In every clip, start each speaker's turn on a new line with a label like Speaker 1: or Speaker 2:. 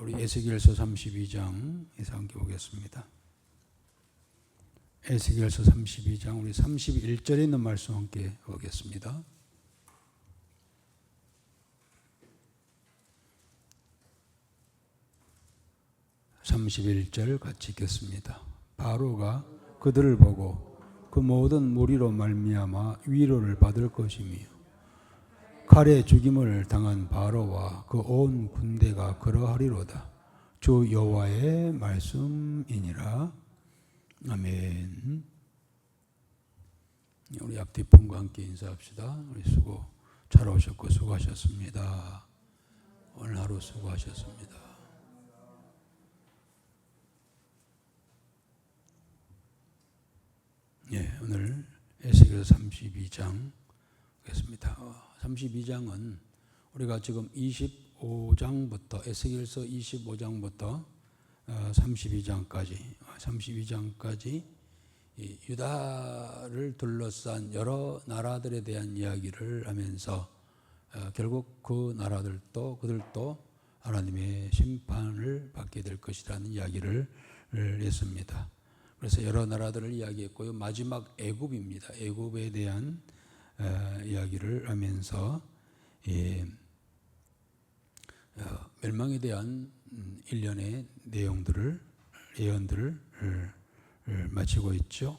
Speaker 1: 우리 에스겔서 32장에서 함께 보겠습니다. 에스겔서 32장 우리 31절에 있는 말씀 함께 보겠습니다. (31절) 같이 읽겠습니다. 바로가 그들을 보고 그 모든 무리로 말미암아 위로를 받을 것이며 칼에 죽임을 당한 바로와 그 온 군대가 그러하리로다. 주 여호와의 말씀이니라. 아멘. 우리 앞뒤분과 함께 인사합시다. 우리 수고 잘 오셨고 수고하셨습니다. 오늘 하루 수고하셨습니다. 오늘 에스겔서 32장 보겠습니다. 32장은 우리가 지금 25장부터 에스겔서 25장부터 32장까지 유다를 둘러싼 여러 나라들에 대한 이야기를 하면서 결국 그 나라들도 그들도 하나님의 심판을 받게 될 것이라는 이야기를 했습니다. 그래서 여러 나라들을 이야기했고요. 마지막 애굽입니다. 애굽에 대한 이야기를 하면서 멸망에 대한 일련의 예언들을 마치고 있죠.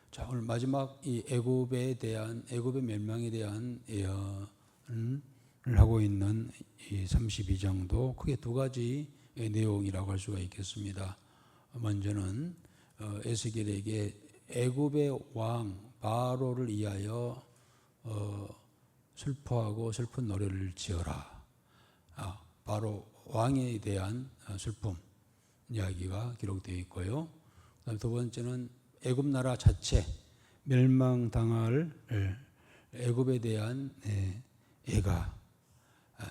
Speaker 1: 자, 오늘 마지막 이 애굽의 멸망에 대한 예언을 하고 있는 이 32장도 크게 두 가지 내용이라고 할 수가 있겠습니다. 먼저는 에스겔에게 애굽의 왕 바로를 위하여 슬퍼하고 슬픈 노래를 지어라. 바로 왕에 대한 슬픔 이야기가 기록되어 있고요. 그다음 두 번째는 애굽 나라 자체 멸망당할 애굽에 대한 애가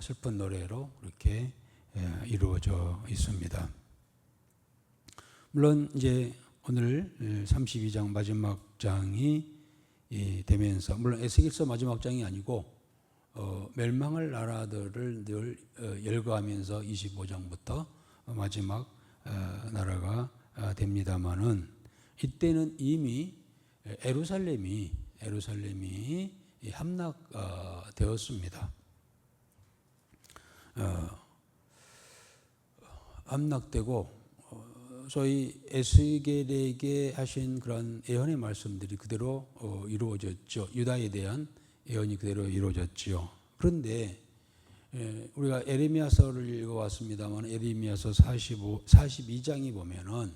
Speaker 1: 슬픈 노래로 이렇게 이루어져 있습니다. 물론 이제 오늘 32장 마지막 장이 되면서 물론 에스겔서 마지막 장이 아니고 멸망할 나라들을 늘 열거하면서 25장부터 마지막 나라가 됩니다마는 이때는 이미 예루살렘이 함락되었습니다. 함락되고 소위 에스겔에게 하신 그런 예언의 말씀들이 그대로 이루어졌죠. 유다에 대한 예언이 그대로 이루어졌죠. 그런데 우리가 에레미야서를 읽어왔습니다만 에레미야서 42장에 보면은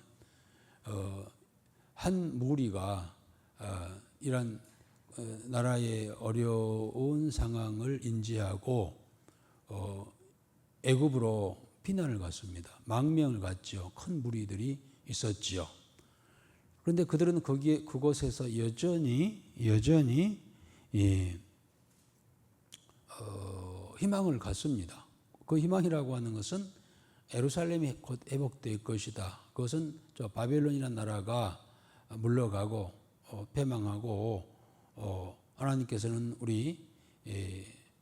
Speaker 1: 한 무리가 이런 나라의 어려운 상황을 인지하고 애굽으로 피난을 갔습니다. 망명을 갔죠. 큰 무리들이 있었지요. 그런데 그들은 그곳에서 여전히 희망을 갖습니다. 그 희망이라고 하는 것은 예루살렘이 곧 회복될 것이다. 그것은 저 바벨론이라는 나라가 물러가고 패망하고 하나님께서는 우리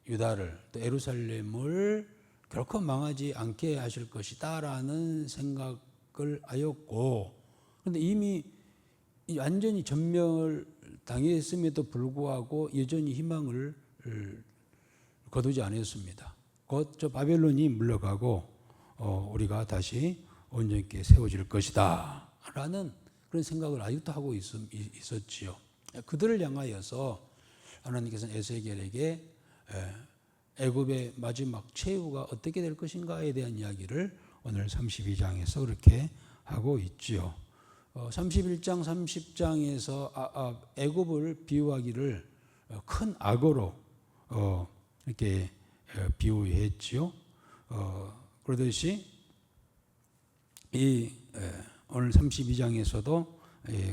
Speaker 1: 유다를 또 예루살렘을 결코 망하지 않게 하실 것이다라는 생각을 하였고, 그런데 이미 완전히 전멸당했음에도 불구하고 여전히 희망을 거두지 않았습니다. 곧 저 바벨론이 물러가고 우리가 다시 온전히 세워질 것이다 라는 그런 생각을 아직도 하고 있었지요. 그들을 향하여서 하나님께서는 에스겔에게 애굽의 마지막 최후가 어떻게 될 것인가에 대한 이야기를 오늘 32장에서 그렇게 하고 있지요. 31장, 30장에서 애굽을 비유하기를 큰 악어로 이렇게 비유했지요. 그러듯이 오늘 32장에서도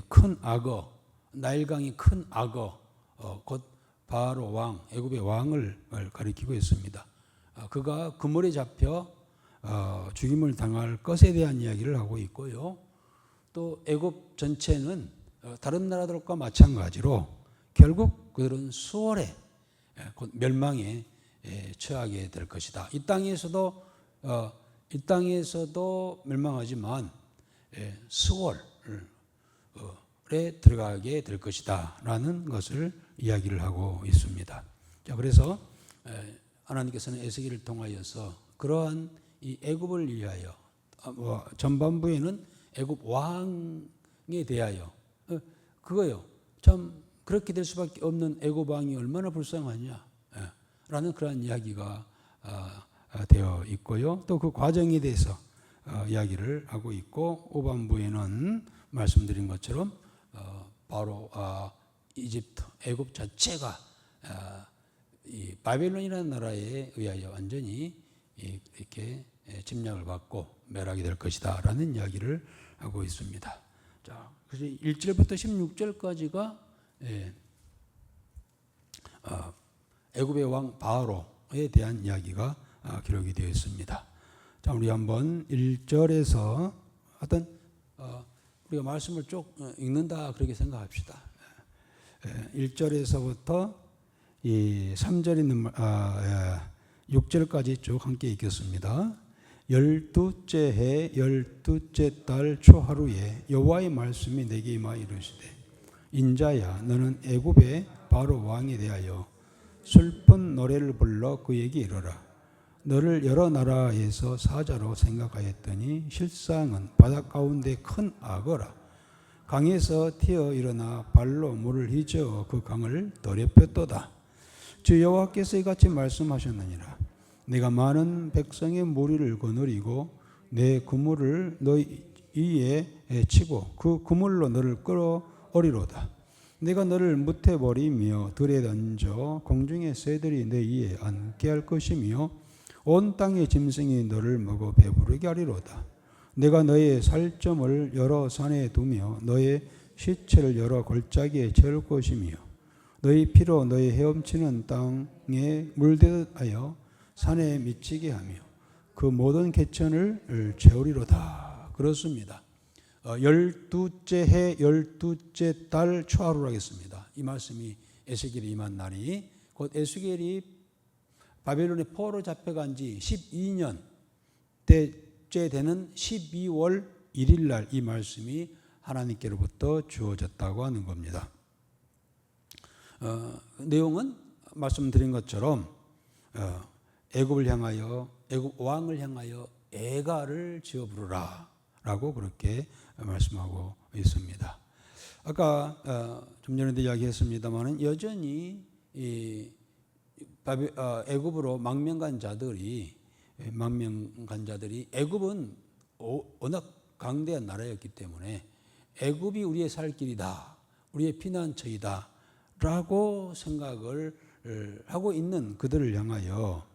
Speaker 1: 큰 악어, 나일강이 큰 악어, 곧 바로 왕, 애굽의 왕을 가리키고 있습니다. 그가 그물에 잡혀 죽임을 당할 것에 대한 이야기를 하고 있고요. 또 애굽 전체는 다른 나라들과 마찬가지로 결국 그들은 수월에 곧 멸망에 처하게 될 것이다. 이 땅에서도 이 땅에서도 멸망하지만 수월에 들어가게 될 것이다 라는 것을 이야기를 하고 있습니다. 자, 그래서 하나님께서는 에스겔을 통하여서 그러한 이 애굽을 위하여 전반부에는 애굽 왕에 대하여 그거요. 참 그렇게 될 수밖에 없는 애굽 왕이 얼마나 불쌍하냐 라는 그러한 이야기가 되어 있고요. 또 그 과정에 대해서 이야기를 하고 있고, 후반부에는 말씀드린 것처럼 바로 이집트, 애굽 자체가 이 바벨론이라는 나라에 의하여 완전히 이렇게 침략을 받고 멸하게 될 것이다라는 이야기를 하고 있습니다. 자, 그래서 1절부터 16절까지가 애굽의 왕 바로에 대한 이야기가 기록이 되어 있습니다. 자, 우리 한번 1절에서 어떤 우리가 말씀을 쭉 읽는다 그렇게 생각합시다. 1절에서부터 이 3절 있는 6절까지 쭉 함께 읽겠습니다. 12째 해 12째 달 초하루에 여호와의 말씀이 내게 임하 이르시되, 인자야, 너는 애굽의 바로 왕에 대하여 슬픈 노래를 불러 그에게 이르라. 너를 여러 나라에서 사자로 생각하였더니 실상은 바다 가운데 큰 악어라. 강에서 튀어 일어나 발로 물을 휘저어 그 강을 더럽혔도다. 주 여호와께서 이같이 말씀하셨느니라. 내가 많은 백성의 무리를 거느리고 내 그물을 너희 위에 치고 그 그물로 너를 끌어오리로다. 내가 너를 무태 버리며 들에 던져 공중의 새들이 내 위에 앉게 할 것이며 온 땅의 짐승이 너를 먹어 배부르게 하리로다. 내가 너의 살점을 여러 산에 두며 너의 시체를 여러 골짜기에 채울 것이며 너희 피로 너희 헤엄치는 땅에 물되듯 하여 산에 미치게 하며 그 모든 개천을 채우리로다. 그렇습니다. 12째 해 12째 달 초하루라 하겠습니다. 이 말씀이 에스겔이 임한 날이 곧 에스겔이 바벨론의 포로 잡혀간 지 12년 때째 되는 12월 1일 날 이 말씀이 하나님께로부터 주어졌다고 하는 겁니다. 내용은 말씀드린 것처럼 애굽을 향하여 애굽 왕을 향하여 애가를 지어 부르라 라고 그렇게 말씀하고 있습니다. 아까 좀 전에도 이야기했습니다만 여전히 애굽으로 망명간 자들이 애굽은 워낙 강대한 나라였기 때문에 애굽이 우리의 살 길이다, 우리의 피난처이다 라고 생각을 하고 있는 그들을 향하여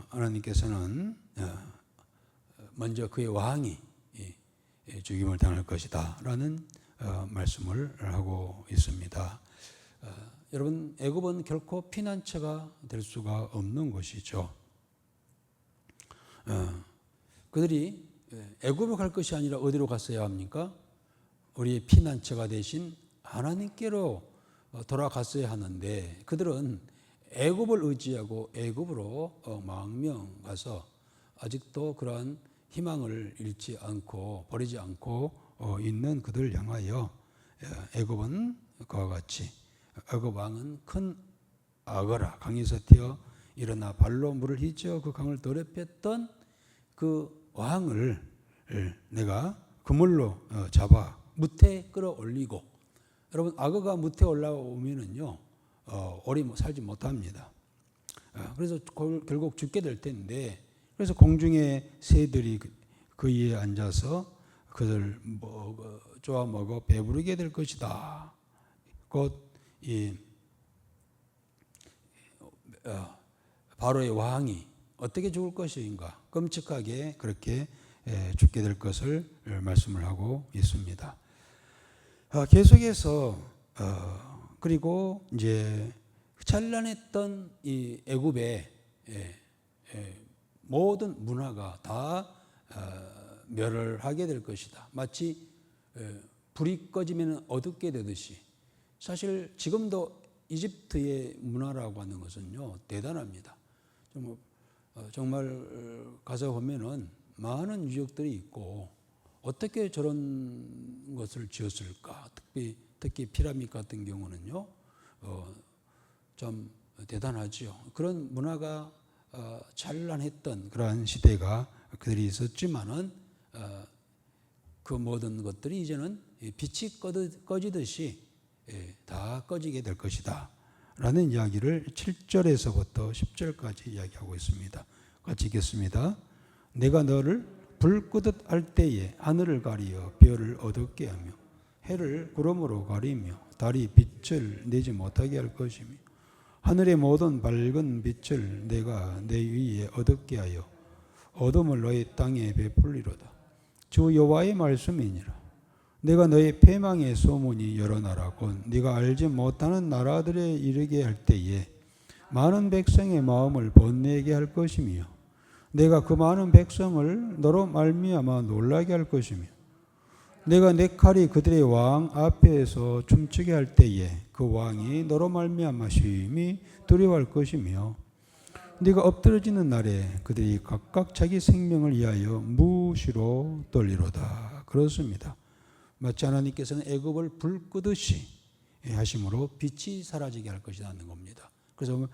Speaker 1: 하나님께서는 먼저 그의 왕이 죽임을 당할 것이다 라는 말씀을 하고 있습니다. 여러분, 애굽은 결코 피난처가 될 수가 없는 곳이죠. 그들이 애굽으로 갈 것이 아니라 어디로 갔어야 합니까? 우리의 피난처가 되신 하나님께로 돌아갔어야 하는데 그들은 애굽을 의지하고 애굽으로 망명 가서 아직도 그러한 희망을 잃지 않고 버리지 않고 있는 그들을 향하여 애굽은 그와 같이 애굽 왕은 큰 악어라. 강에서 튀어 일어나 발로 물을 휘저어 그 강을 더럽혔던 그 왕을 내가 그물로 잡아 무태에 끌어올리고, 여러분 악어가 무태에 올라오면은요 오래 살지 못합니다. 그래서 결국 죽게 될 텐데, 그래서 공중의 새들이 그 위에 앉아서 그들 쪼아 먹어 배부르게 될 것이다. 곧 이 바로의 왕이 어떻게 죽을 것인가, 끔찍하게 그렇게 죽게 될 것을 말씀을 하고 있습니다. 계속해서 그리고 이제 찬란했던 이 애굽의 모든 문화가 다 멸을 하게 될 것이다. 마치 불이 꺼지면 어둡게 되듯이. 사실 지금도 이집트의 문화라고 하는 것은요 대단합니다. 좀 정말 가서 보면은 많은 유적들이 있고 어떻게 저런 것을 지었을까? 특히 피라미드 같은 경우는요, 좀 대단하죠. 그런 문화가 찬란했던 그러한 시대가 그들이 있었지만은 그 모든 것들이 이제는 빛이 꺼지듯이 다 꺼지게 될 것이다 라는 이야기를 7절에서부터 10절까지 이야기하고 있습니다. 같이 읽겠습니다. 내가 너를 불 끄듯 할 때에 하늘을 가리어 별을 어둡게 하며 해를 구름으로 가리며 달이 빛을 내지 못하게 할 것이며 하늘의 모든 밝은 빛을 내가 내 위에 어둡게 하여 어둠을 너의 땅에 베풀리로다. 주 여호와의 말씀이니라. 내가 너의 패망의 소문이 여러 나라 곧 네가 알지 못하는 나라들에 이르게 할 때에 많은 백성의 마음을 번뇌게 할 것이며 내가 그 많은 백성을 너로 말미암아 놀라게 할 것이며 내가 내 칼이 그들의 왕 앞에서 춤추게 할 때에 그 왕이 너로 말미암아 심히 두려워할 것이며 네가 엎드러지는 날에 그들이 각각 자기 생명을 위하여 무시로 떨리로다. 그렇습니다. 마치 하나님께서는 애굽을 불 끄듯이 하심으로 빛이 사라지게 할 것이라는 겁니다. 그래서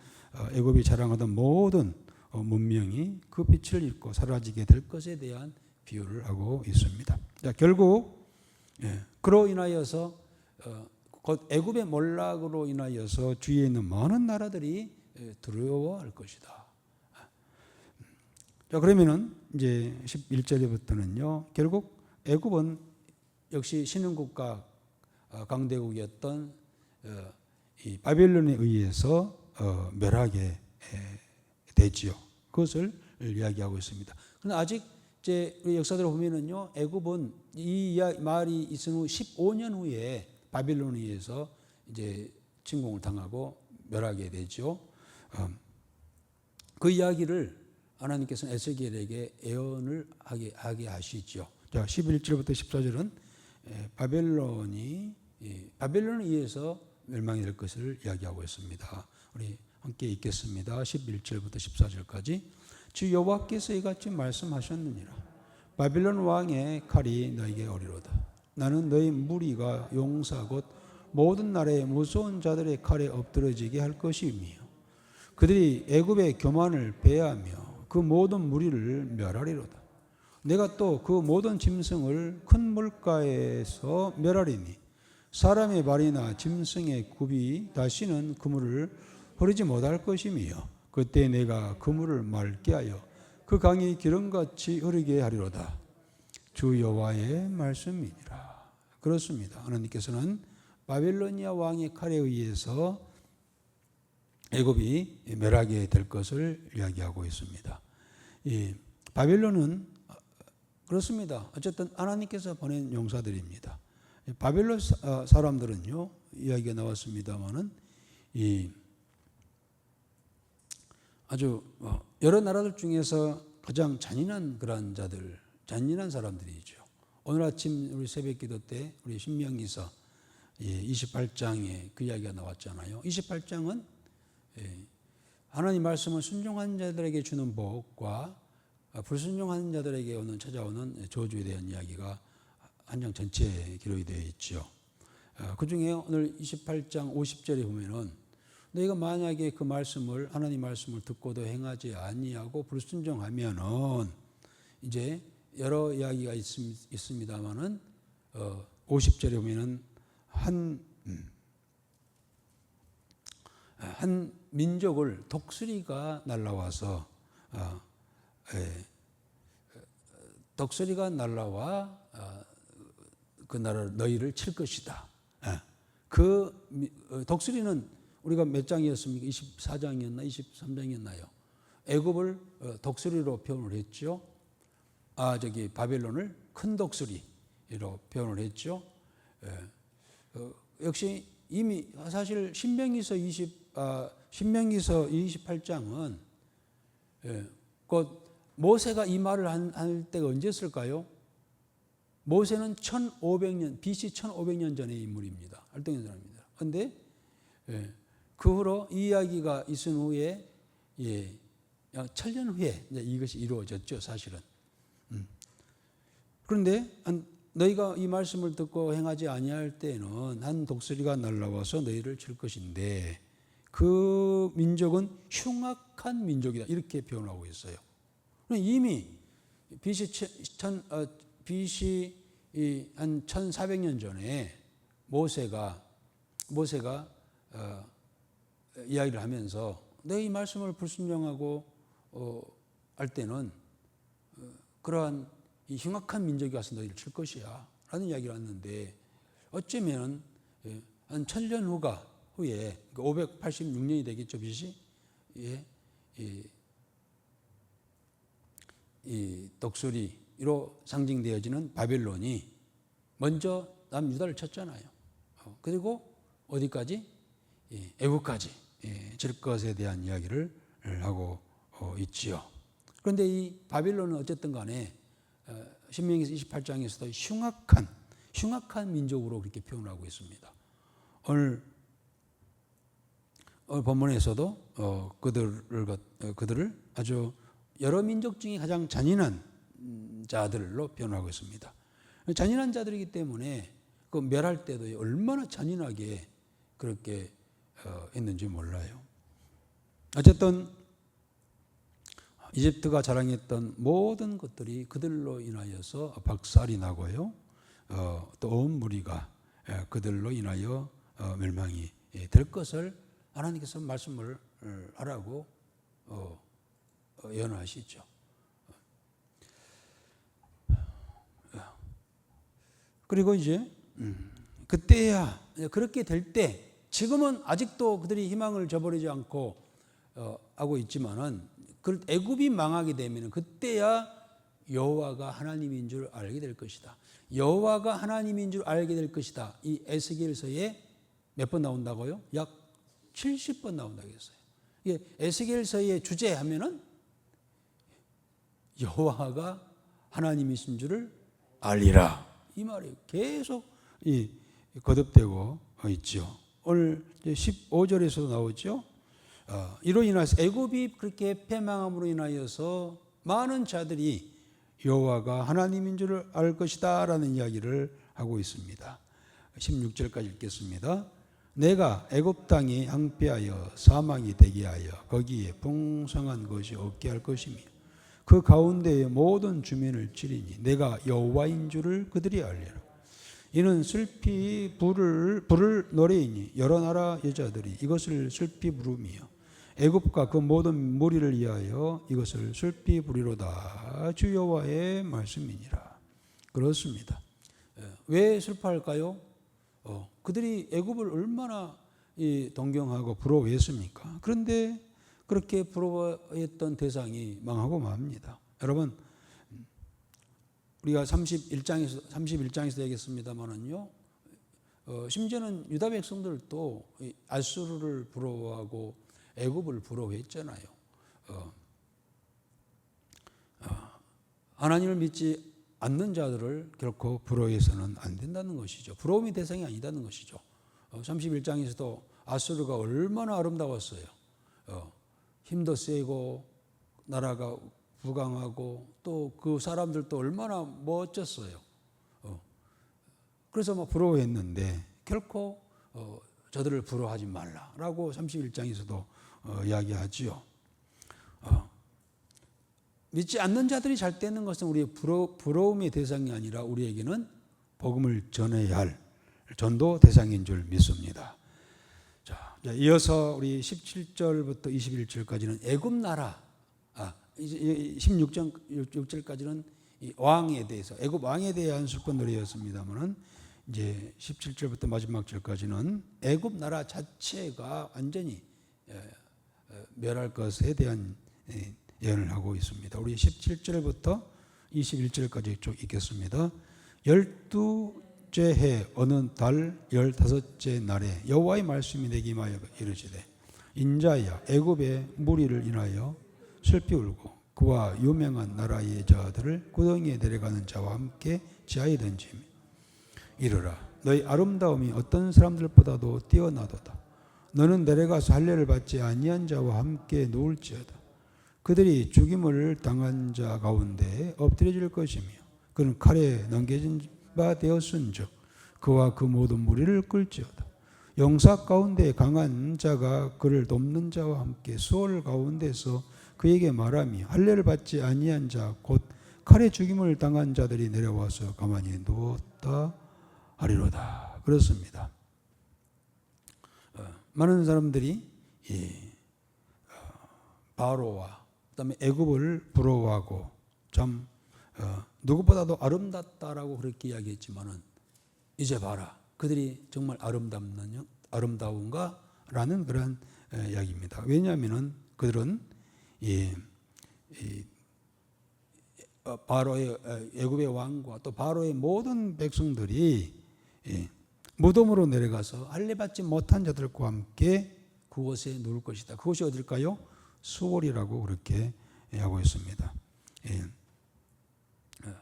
Speaker 1: 애굽이 자랑하던 모든 문명이 그 빛을 잃고 사라지게 될 것에 대한 비유를 하고 있습니다. 자, 결국 그로 인하여서 곧 애굽의 몰락으로 인하여서 주위에 있는 많은 나라들이 두려워할 것이다. 자, 그러면은 이제 11절부터는요. 결국 애굽은 역시 신흥국가 강대국이었던 이 바벨론에 의해서 멸하게 되지요. 그것을 이야기하고 있습니다. 그런데 아직 이제 우리 역사들을 보면은요, 애굽은 이 말이 있은 후 15년 후에 바벨론에 의해서 이제 침공을 당하고 멸하게 되죠. 그 이야기를 하나님께서는 에스겔에게 예언을 하게 하시죠. 자, 11절부터 14절은 바벨론에 의해서 멸망이 될 것을 이야기하고 있습니다. 우리 함께 읽겠습니다. 11절부터 14절까지. 주 여호와께서 이같이 말씀하셨느니라. 바벨론 왕의 칼이 너에게 오리로다. 나는 너희 무리가 용사 곧 모든 나라의 무서운 자들의 칼에 엎드러지게 할 것이며 그들이 애굽의 교만을 배하며 그 모든 무리를 멸하리로다. 내가 또 그 모든 짐승을 큰 물가에서 멸하리니 사람의 발이나 짐승의 굽이 다시는 그물을 흐르지 못할 것이며 그때 내가 그물을 맑게 하여 그 강이 기름같이 흐르게 하리로다. 주 여호와의 말씀이니라. 그렇습니다. 하나님께서는 바벨로니아 왕의 칼에 의해서 애굽이 멸하게 될 것을 이야기하고 있습니다. 이 바벨론은 그렇습니다. 어쨌든 하나님께서 보낸 용사들입니다. 바벨론 사람들은요, 이야기가 나왔습니다만은 이 아주 여러 나라들 중에서 가장 잔인한 그런 자들, 잔인한 사람들이죠. 오늘 아침 우리 새벽기도 때 우리 신명기서 28장에 그 이야기가 나왔잖아요. 28장은 하나님 말씀을 순종한 자들에게 주는 복과 불순종하는 자들에게 찾아오는 저주에 대한 이야기가 한 장 전체에 기록이 되어 있죠. 그 중에 오늘 28장 50절에 보면은 너희가 만약에 그 말씀을 하나님 말씀을 듣고도 행하지 아니하고 불순종하면은 이제 여러 이야기가 있습니다만은 50절에 보면은 한 민족을 독수리가 날라와서 독수리가 날라와 그 나라 너희를 칠 것이다. 그 독수리는 우리가 몇 장이었습니까? 24장이었나 23장이었나요? 애굽을 독수리로 표현을 했죠. 바벨론을 큰 독수리로 표현을 했죠. 역시 이미 사실 신명기서 28장은 곧 모세가 이 말을 할 때가 언제였을까요? 모세는 1500년, BC 1500년 전의 인물입니다. 활동의 사람입니다. 그런데 그 후로 이 이야기가 있은 후에 천년 후에 이제 이것이 이루어졌죠, 사실은. 그런데 너희가 이 말씀을 듣고 행하지 아니할 때에는 한 독수리가 날라와서 너희를 칠 것인데 그 민족은 흉악한 민족이다, 이렇게 표현하고 있어요. 이미 BC 한 1400년 전에 모세가 이야기를 하면서 너희 말씀을 불순종하고 할 때는 그러한 이 흉악한 민족이 와서 너희를 칠 것이야 라는 이야기를 했는데, 어쩌면 한 1000년 후에 586년이 되겠죠, BC. 이 독수리로 상징되어지는 바벨론이 먼저 남유다를 쳤잖아요. 그리고 어디까지? 애국까지 칠 것에 대한 이야기를 하고 있지요. 그런데 이 바벨론은 어쨌든 간에 신명기 28장에서도 흉악한 민족으로 그렇게 표현하고 있습니다. 오늘 본문에서도 그들을 아주 여러 민족 중에 가장 잔인한 자들로 표현하고 있습니다. 잔인한 자들이기 때문에 그 멸할 때도 얼마나 잔인하게 그렇게 했는지 몰라요. 어쨌든 이집트가 자랑했던 모든 것들이 그들로 인하여서 박살이 나고요. 또 온 무리가 그들로 인하여 멸망이 될 것을 하나님께서 말씀을 하라고 예언하시죠. 그리고 이제 그때야 그렇게 될 때, 지금은 아직도 그들이 희망을 저버리지 않고 하고 있지만은 그 애굽이 망하게 되면 그때야 여호와가 하나님인 줄 알게 될 것이다. 여호와가 하나님인 줄 알게 될 것이다. 이 에스겔서에 몇 번 나온다고요? 약 70번 나온다고 했어요. 이게 에스겔서의 주제하면은 여호와가 하나님이신 줄을 알리라, 이 말이 계속 거듭되고 있죠. 오늘 15절에서도 나오죠. 이로 인해서 애굽이 그렇게 패망함으로 인하여서 많은 자들이 여호와가 하나님인 줄을 알 것이다 라는 이야기를 하고 있습니다. 16절까지 읽겠습니다. 내가 애굽 땅이 황폐하여 사망이 되게 하여 거기에 풍성한 것이 없게 할 것이며 그 가운데의 모든 주민을 치리니 내가 여호와인 줄을 그들이 알리라. 이는 슬피 부를 노래이니 여러 나라 여자들이 이것을 슬피 부르며 애굽과 그 모든 무리를 위하여 이것을 슬피 부리로다. 주 여호와의 말씀이니라. 그렇습니다. 왜 슬퍼할까요? 그들이 애굽을 얼마나 동경하고 부러워했습니까? 그런데 그렇게 부러워했던 대상이 망하고 맙니다. 여러분, 우리가 31장에서 얘기했습니다만은요, 심지어는 유다 백성들도 아수르를 부러워하고 애굽을 부러워했잖아요. 하나님을 믿지 않는 자들을 결코 부러워해서는 안 된다는 것이죠. 부러움의 대상이 아니다는 것이죠. 31장에서도 아수르가 얼마나 아름다웠어요. 힘도 세고 나라가 부강하고 또 그 사람들도 얼마나 멋졌어요. 그래서 막 부러워했는데 결코 저들을 부러워하지 말라라고 31장에서도 이야기하지요. 믿지 않는 자들이 잘 되는 것은 우리의 부러움의 대상이 아니라 우리에게는 복음을 전해야 할 전도 대상인 줄 믿습니다. 자, 이어서 우리 17절부터 21절까지는 애굽 나라, 16절까지는 왕에 대해서, 애굽 왕에 대한 슬픈 노래였습니다만은 이제 17절부터 마지막 절까지는 애굽 나라 자체가 완전히 멸할 것에 대한 예언을 하고 있습니다. 우리 17절부터 21절까지 쭉 읽겠습니다. 12째 해 어느 달 15째 날에 여호와의 말씀이 내게 임하여 이르시되 인자야 애굽의 무리를 인하여 슬피 울고 그와 유명한 나라의 자들을 구덩이에 내려가는 자와 함께 지하에 던지며 이르라 너희 아름다움이 어떤 사람들보다도 뛰어나도다. 너는 내려가서 할례를 받지 아니한 자와 함께 누울지어다. 그들이 죽임을 당한 자 가운데 엎드려질 것이며 그는 칼에 넘겨진 바 되었은즉 그와 그 모든 무리를 끌지어다. 용사 가운데 강한 자가 그를 돕는 자와 함께 수월 가운데서 그에게 말하며 할례를 받지 아니한 자 곧 칼에 죽임을 당한 자들이 내려와서 가만히 누웠다 하리로다. 그렇습니다. 많은 사람들이 바로와 그다음에 애굽을 부러워하고 참 누구보다도 아름답다라고 그렇게 이야기했지만은 이제 봐라 그들이 정말 아름다운가라는 그런 이야기입니다. 왜냐하면은 그들은 바로의 애굽의 왕과 또 바로의 모든 백성들이 무덤으로 내려가서 할례 받지 못한 자들과 함께 그곳에 누울 것이다. 그곳이 어딜까요? 수월이라고 그렇게 하고 있습니다.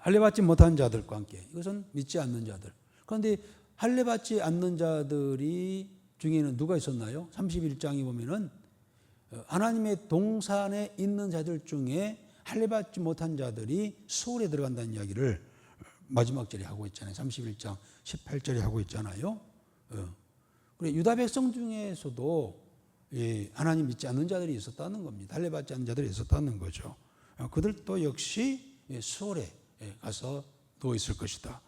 Speaker 1: 할례 받지 못한 자들과 함께 이것은 믿지 않는 자들. 그런데 할례 받지 않는 자들이 중에는 누가 있었나요? 31장에 보면은 하나님의 동산에 있는 자들 중에 할례 받지 못한 자들이 수월에 들어간다는 이야기를 마지막 절에 하고 있잖아요. 31장 18절에 하고 있잖아요. 그리고 유다 백성 중에서도 하나님 믿지 않는 자들이 있었다는 겁니다. 할례 받지 않는 자들이 있었다는 거죠. 그들도 역시 수월에 가서 누워 있을 것이다.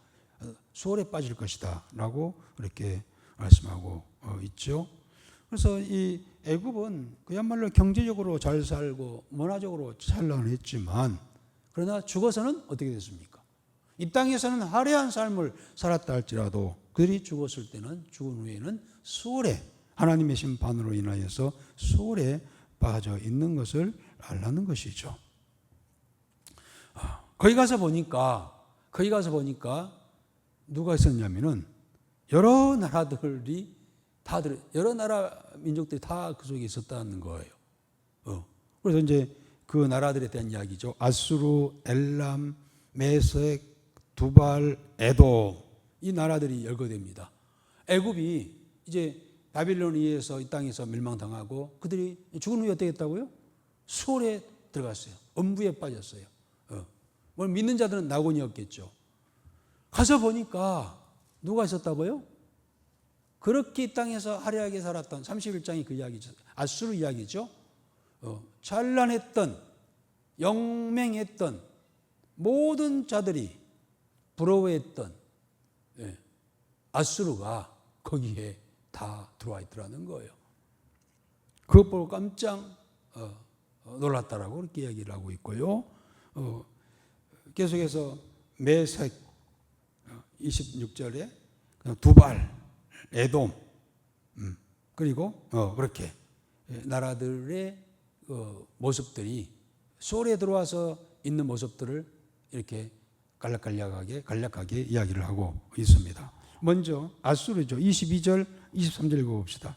Speaker 1: 수월에 빠질 것이다 라고 그렇게 말씀하고 있죠. 그래서 이 애굽은 그야말로 경제적으로 잘 살고 문화적으로 찬란했지만 그러나 죽어서는 어떻게 됐습니까? 이 땅에서는 화려한 삶을 살았다 할지라도 그들이 죽었을 때는 죽은 후에는 수월에 하나님의 심판으로 인하여서 수월에 빠져 있는 것을 알라는 것이죠. 거기 가서 보니까 누가 있었냐면은 여러 나라들이 여러 나라 민족들이 다 그 속에 있었다는 거예요. 그래서 이제 그 나라들에 대한 이야기죠. 아수르, 엘람, 메색, 두발, 에돔 이 나라들이 열거됩니다. 애굽이 이제 바빌론에 의해서 이 땅에서 멸망당하고 그들이 죽은 후에 어떻게 했다고요? 수월에 들어갔어요. 엄부에 빠졌어요. 뭘 믿는 자들은 낙원이었겠죠. 가서 보니까 누가 있었다고요? 그렇게 이 땅에서 화려하게 살았던 31장이 그 이야기죠. 아수르 이야기죠. 찬란했던 영맹했던 모든 자들이 부러워했던 아수르가 거기에 다 들어와 있더라는 거예요. 그것 보고 깜짝 놀랐다라고 그렇게 이야기를 하고 있고요. 계속해서 메색 26절에 두발, 에돔 그리고 그렇게 나라들의 모습들이 수월에 들어와서 있는 모습들을 이렇게 간략하게 이야기를 하고 있습니다. 먼저 아수르죠. 22절, 23절 읽어봅시다.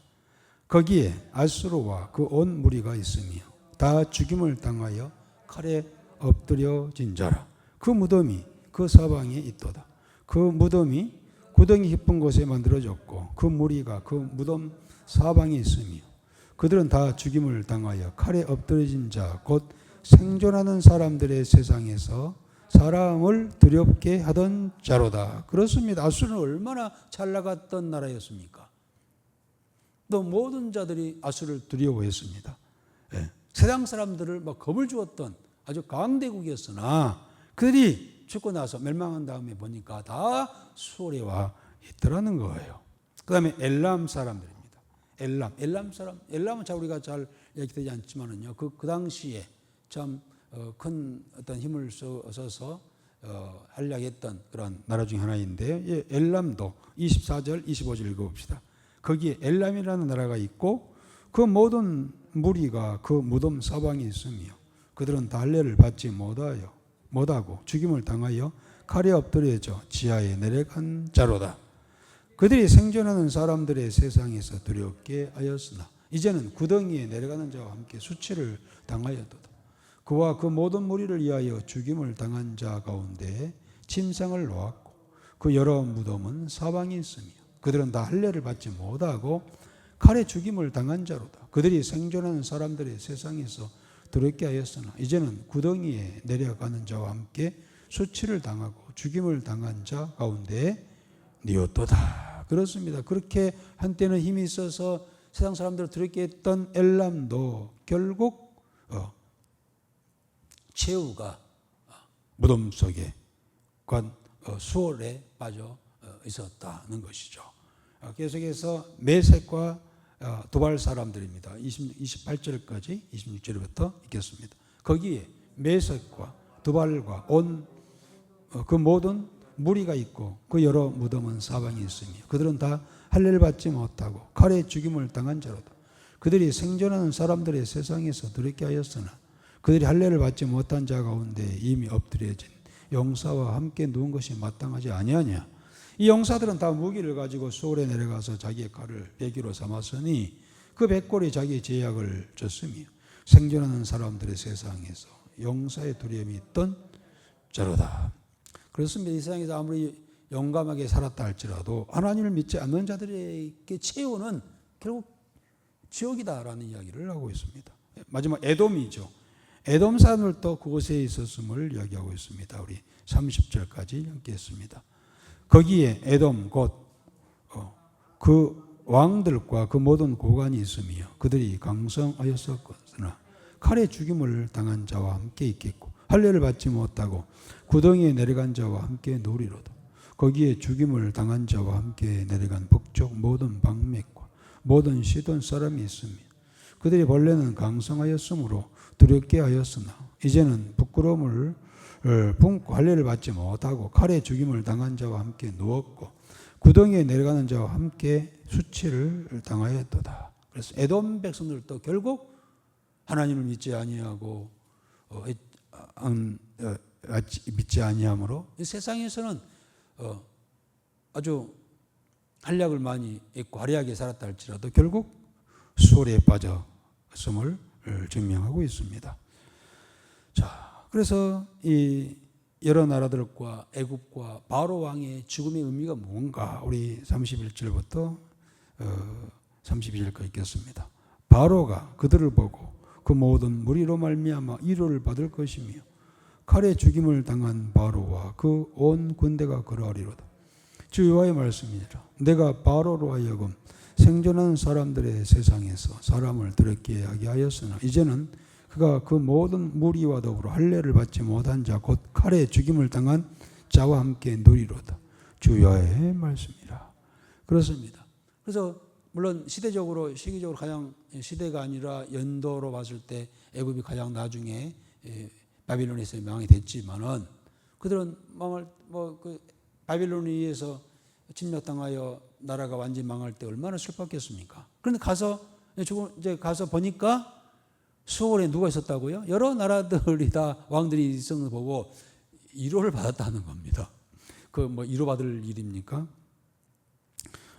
Speaker 1: 거기에 아수르와 그 온 무리가 있으며 다 죽임을 당하여 칼에 엎드려진 자라. 그 무덤이 그 사방에 있도다. 그 무덤이 구덩이 깊은 곳에 만들어졌고 그 무리가 그 무덤 사방에 있으며 그들은 다 죽임을 당하여 칼에 엎드려진 자 곧 생존하는 사람들의 세상에서 사람을 두렵게 하던 자로다. 그렇습니다. 아수르는 얼마나 잘 나갔던 나라였습니까? 또 모든 자들이 아수르를 두려워했습니다. 세상 사람들을 막 겁을 주었던 아주 강대국이었으나 그들이 죽고 나서 멸망한 다음에 보니까 다 수월에 와 있더라는 거예요. 그 다음에 엘람 사람들입니다. 엘람 사람. 엘람은 잘 우리가 잘 얘기되지 않지만은요. 그 당시에 참 큰 어떤 힘을 써서 한량했던 그런 나라 중 하나인데 엘람도 24절, 25절 읽어봅시다. 거기에 엘람이라는 나라가 있고 그 모든 무리가 그 무덤 사방에 있으며 그들은 다 할례를 받지 못하고 죽임을 당하여 칼에 엎드려져 지하에 내려간 자로다. 그들이 생존하는 사람들의 세상에서 두렵게 하였으나 이제는 구덩이에 내려가는 자와 함께 수치를 당하였도다. 그와 그 모든 무리를 위하여 죽임을 당한 자 가운데 침상을 놓았고 그 여러 무덤은 사방에 있으며 그들은 다 할례를 받지 못하고 칼에 죽임을 당한 자로다. 그들이 생존하는 사람들의 세상에서 두렵게 하였으나 이제는 구덩이에 내려가는 자와 함께 수치를 당하고 죽임을 당한 자 가운데 니었도다. 그렇습니다. 그렇게 한때는 힘이 있어서 세상 사람들을 두렵게 했던 엘람도 결국 최후가 무덤 속에 수월에 빠져 있었다는 것이죠. 계속해서 메섹과 두발 사람들입니다. 28절까지 26절부터 읽겠습니다. 거기에 메섹과 두발과 온 그 모든 무리가 있고 그 여러 무덤은 사방에 있으며 그들은 다 할례를 받지 못하고 칼에 죽임을 당한 자로다. 그들이 생존하는 사람들의 세상에서 두렵게 하였으나 그들이 할례를 받지 못한 자 가운데 이미 엎드려진 용사와 함께 누운 것이 마땅하지 아니하냐. 이 용사들은 다 무기를 가지고 수월에 내려가서 자기의 칼을 배기로 삼았으니 그 백골이 자기의 제약을 줬으며 생존하는 사람들의 세상에서 용사의 두려움이 있던 자로다. 그렇습니다. 이 세상에서 아무리 용감하게 살았다 할지라도 하나님을 믿지 않는 자들에게 최후는 결국 지옥이다라는 이야기를 하고 있습니다. 마지막 에돔이죠. 에돔 사람들도 그곳에 있었음을 이야기하고 있습니다. 우리 30절까지 읽겠습니다. 거기에 에돔 곧 그 왕들과 그 모든 고관이 있으며 그들이 강성하였었으나 칼에 죽임을 당한 자와 함께 있겠고 할례를 받지 못하고 구덩이에 내려간 자와 함께 누리로다. 거기에 죽임을 당한 자와 함께 내려간 북쪽 모든 방맥과 모든 시돈 사람이 있으며 그들이 본래는 강성하였으므로 두렵게 하였으나 이제는 부끄러움을 품고 할례를 받지 못하고 칼에 죽임을 당한 자와 함께 누웠고 구덩이에 내려가는 자와 함께 수치를 당하였도다. 그래서 에돔 백성들도 결국 하나님을 믿지 아니하고 믿지 아니함으로 세상에서는 아주 한량을 많이 있고 화려하게 살았다 할지라도 결국 수월에 빠졌음을 증명하고 있습니다. 자, 그래서 이 여러 나라들과 애굽과 바로 왕의 죽음의 의미가 뭔가 우리 31절부터 32절까지 읽겠습니다. 바로가 그들을 보고 그 모든 무리로 말미암아 위로를 받을 것이며 칼에 죽임을 당한 바로와 그 온 군대가 그러하리로다. 주 여호와의 말씀이니라. 내가 바로로 하여금 생존하는 사람들의 세상에서 사람을 두렵게 하게 하였으나 이제는 그가 그 모든 무리와 더불어 할례를 받지 못한 자 곧 칼에 죽임을 당한 자와 함께 누리로다. 주 여호와의 말씀이라. 그렇습니다. 그래서 물론 시대적으로 시기적으로 가장 시대가 아니라 연도로 봤을 때 애굽이 가장 나중에 바빌론에서 망이 됐지만은 그들은 바빌론에 의해서 침략당하여 나라가 완전히 망할 때 얼마나 슬펐겠습니까? 그런데 이제 가서 보니까 수월에 누가 있었다고요? 여러 나라들이 다 왕들이 있었는 걸 보고 위로를 받았다는 겁니다. 위로받을 일입니까?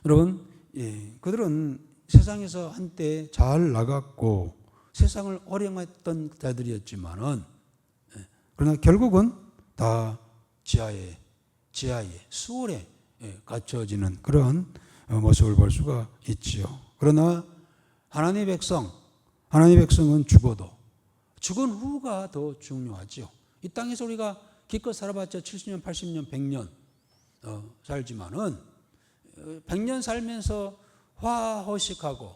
Speaker 1: 여러분, 그들은 세상에서 한때 잘 나갔고 세상을 호령했던 자들이었지만은 그러나 결국은 다 지하에 수월에 갇혀지는 그런 모습을 볼 수가 있지요. 그러나 하나님의 백성은 죽어도 죽은 후가 더 중요하죠. 이 땅에서 우리가 기껏 살아봤자 70년, 80년, 100년 살지만은 100년 살면서 화허식하고